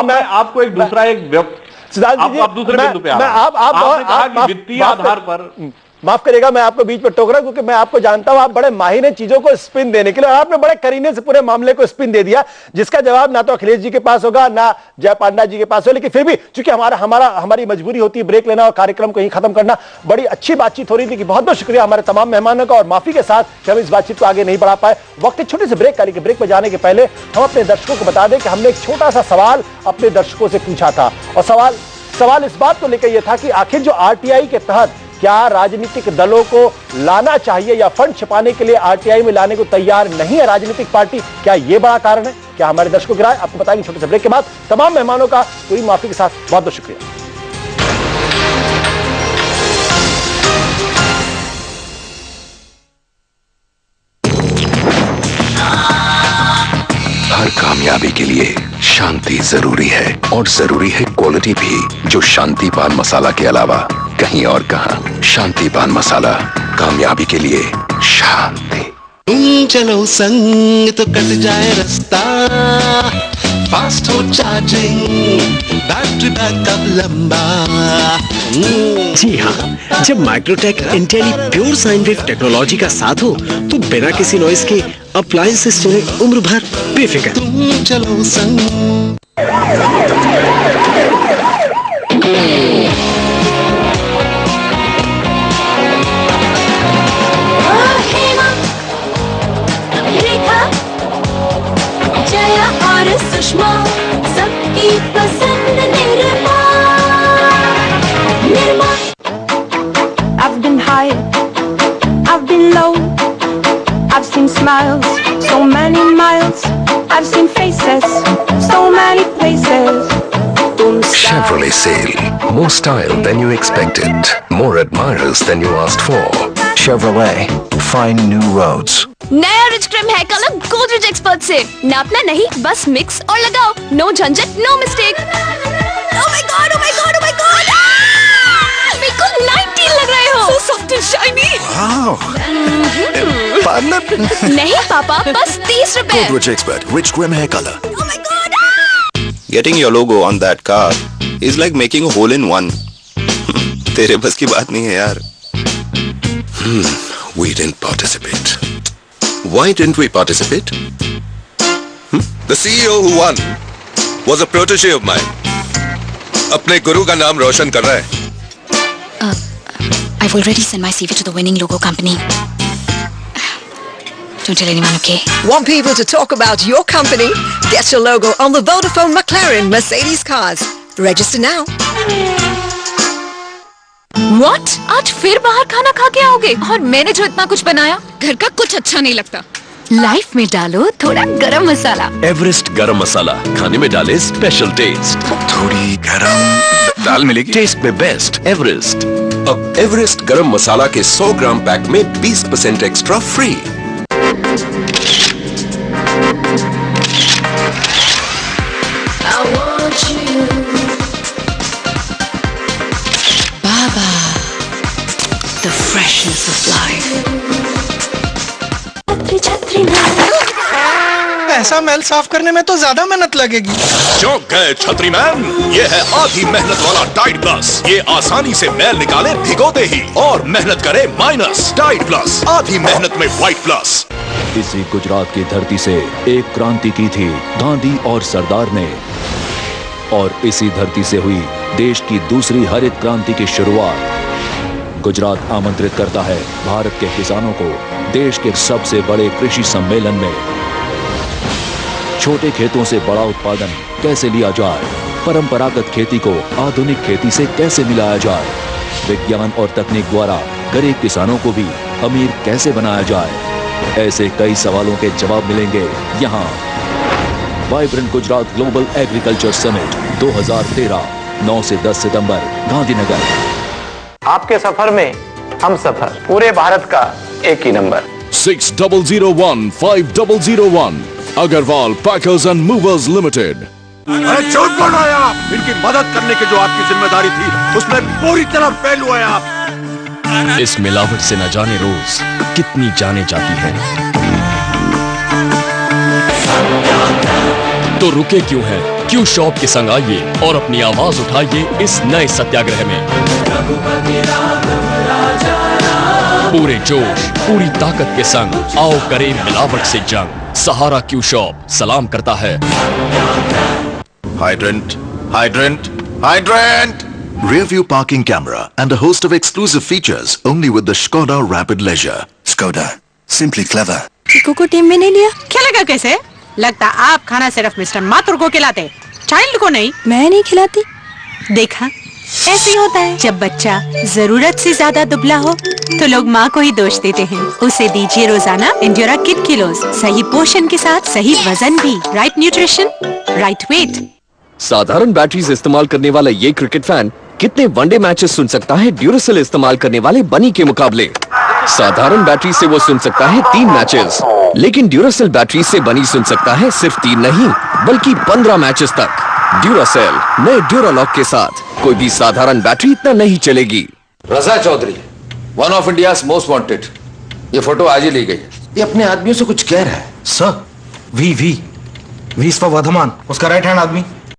मैं आपको एक दूसरा आप दूसरे बिंदु पे आ रहा हूं। आपने कहा कि वित्तीय आधार पर, माफ करिएगा मैं आपको बीच में टोक रहा हूं, क्योंकि मैं आपको जानता हूं आप बड़े माहिर हैं चीजों को स्पिन देने के लिए, और आपने बड़े करीने से पूरे मामले को स्पिन दे दिया, जिसका जवाब ना तो अखिलेश जी के पास होगा ना जय पांडा जी के पास हो। लेकिन फिर भी चूंकि हमारी मजबूरी होती है ब्रेक लेना और कार्यक्रम को यहीं खत्म करना। बड़ी अच्छी बातचीत हो रही थी कि बहुत बहुत शुक्रिया हमारे तमाम मेहमानों का, और माफी के साथ कि हम इस बातचीत को आगे नहीं बढ़ा पाए। वक्त एक छोटे से ब्रेक का, लेकिन ब्रेक में जाने के पहले हम अपने दर्शकों को बता दें कि हमने एक छोटा सा सवाल अपने दर्शकों से पूछा था, और सवाल इस बात को लेकर यह था कि आखिर जो आरटीआई के तहत क्या राजनीतिक दलों को लाना चाहिए या फंड छिपाने के लिए आरटीआई में लाने को तैयार नहीं है राजनीतिक पार्टी, क्या यह बड़ा कारण है? क्या हमारे दर्शकों की राय आपको बताएंगे छोटे से ब्रेक के बाद। तमाम मेहमानों का पूरी माफी के साथ बहुत बहुत शुक्रिया। हर कामयाबी के लिए शांति जरूरी है, और जरूरी है क्वालिटी भी, जो शांति पान मसाला के अलावा कहीं और कहां। शांति पान मसाला, कामयाबी के लिए शांति। तुम चलो संग तो कट जाए रास्ता, फास्ट हो चार्जिंग, बैटरी बैकअप लंबा। जी हाँ, जब Microtek Intelli pure sine wave technology का साथ हो तो बिना किसी नॉइस के अप्लायंसेस चले उम्र भर बेफिक्र। तुम चलो संग। सुषमा सबकी पसंद Nirma. I've been high, I've been low, I've seen smiles, so many miles, I've seen faces, so many places. Chevrolet Sail, more style than you expected, more admirers than you asked for. Chevrolet, find new roads. नया rich cream hair colour Godrej expert से। नापना नहीं, बस मिक्स और लगाओ। नो झंझट, no mistake. Oh my God, oh my God, oh my God, बिल्कुल 19 लग रहे हो। So soft and shiny. Wow. नहीं पापा, बस 30 रुपए। Godrej Expert, rich cream hair color. Oh my God. Getting your logo on that car is like making a hole in one. तेरे बस की बात नहीं है यार। We didn't participate. Why didn't we participate? The CEO who won was a protege of mine. अपने गुरु का नाम रोशन कर रहा है। I've already sent my CV to the winning logo company. Don't tell anyone, okay? Want people to talk about your company? Get your logo on the Vodafone McLaren Mercedes cars. Register now. What? आज फिर बाहर खाना खा के आओगे? और मैंने जो इतना कुछ बनाया, घर का कुछ अच्छा नहीं लगता। लाइफ में डालो थोड़ा गरम मसाला। एवरेस्ट गरम मसाला, खाने में डाले स्पेशल टेस्ट। थोड़ी गरम दाल मिलेगी। टेस्ट में बेस्ट एवरेस्ट। अब एवरेस्ट गरम मसाला के 100 ग्राम पैक में 20% extra free. The freshness of life. ऐसा महल साफ करने में तो ज्यादा मेहनत लगेगी। चौंक गए छतरी मैन, ये है आधी मेहनत वाला टाइड प्लस। ये आसानी से मैल निकाले भिगोते ही और मेहनत करे माइनस। टाइड प्लस, आधी मेहनत में व्हाइट प्लस। इसी गुजरात की धरती से एक क्रांति की थी गांधी और सरदार ने, और इसी धरती से हुई देश की दूसरी हरित क्रांति की शुरुआत। गुजरात आमंत्रित करता है भारत के किसानों को देश के सबसे बड़े कृषि सम्मेलन में। छोटे खेतों से बड़ा उत्पादन कैसे लिया जाए, परंपरागत खेती को आधुनिक खेती से कैसे मिलाया जाए, विज्ञान और तकनीक द्वारा गरीब किसानों को भी अमीर कैसे बनाया जाए, ऐसे कई सवालों के जवाब मिलेंगे यहाँ। Vibrant Gujarat global agriculture summit 2013 9 से 10 सितंबर, गांधीनगर। आपके सफर में हम सफर, पूरे भारत का एक ही नंबर। 6001-5001 Agarwal packers and movers limited. अरे झूठ बोल रहे हैं आप। इनकी मदद करने की जो आपकी जिम्मेदारी थी उसमें पूरी तरह फेल हुए आप। इस मिलावट से न जाने रोज कितनी जाने जाती है। तो रुके क्यों हैं? क्यू शॉप के संग आइए और अपनी आवाज उठाइए इस नए सत्याग्रह में। पूरे जोश, पूरी ताकत के संग आओ करें मिलावट से जंग। सहारा क्यू शॉप सलाम करता है। Hydrant, hydrant, hydrant! Rear view parking camera and a host of exclusive features only with the Skoda Rapid Leisure. Skoda, simply clever. Chikoo को टीम में नहीं लिया? क्या लगा कैसे? लगता आप खाना सिर्फ मिस्टर माथुर को खिलाते, चाइल्ड को नहीं। मैं नहीं खिलाती। देखा, ऐसे ही होता है। जब बच्चा जरूरत से ज्यादा दुबला हो तो लोग माँ को ही दोष देते हैं। उसे दीजिए रोजाना एंड्योरा किड किलोज, सही पोषण के साथ सही वजन भी, राइट न्यूट्रिशन, राइट वेट। साधारण बैटरीज इस्तेमाल करने वाला ये क्रिकेट फैन कितने वनडे मैचेस सुन सकता है ड्यूरासेल इस्तेमाल करने वाले बनी के मुकाबले। साधारण बैटरी से वो सुन सकता है 3 मैचेस, लेकिन ड्यूरासेल बैटरी से बनी सुन सकता है सिर्फ 3 नहीं बल्कि 15 मैचेस तक। ड्यूरासेल नए ड्यूरालॉक के साथ कोई भी साधारण बैटरी इतना नहीं चलेगी। Raza Chaudhary, one of India's most wanted. ये फोटो आज ही ली गई। ये अपने आदमियों से कुछ कह रहा है। सर, वी फॉर वर्धमान, उसका राइट हैंड आदमी।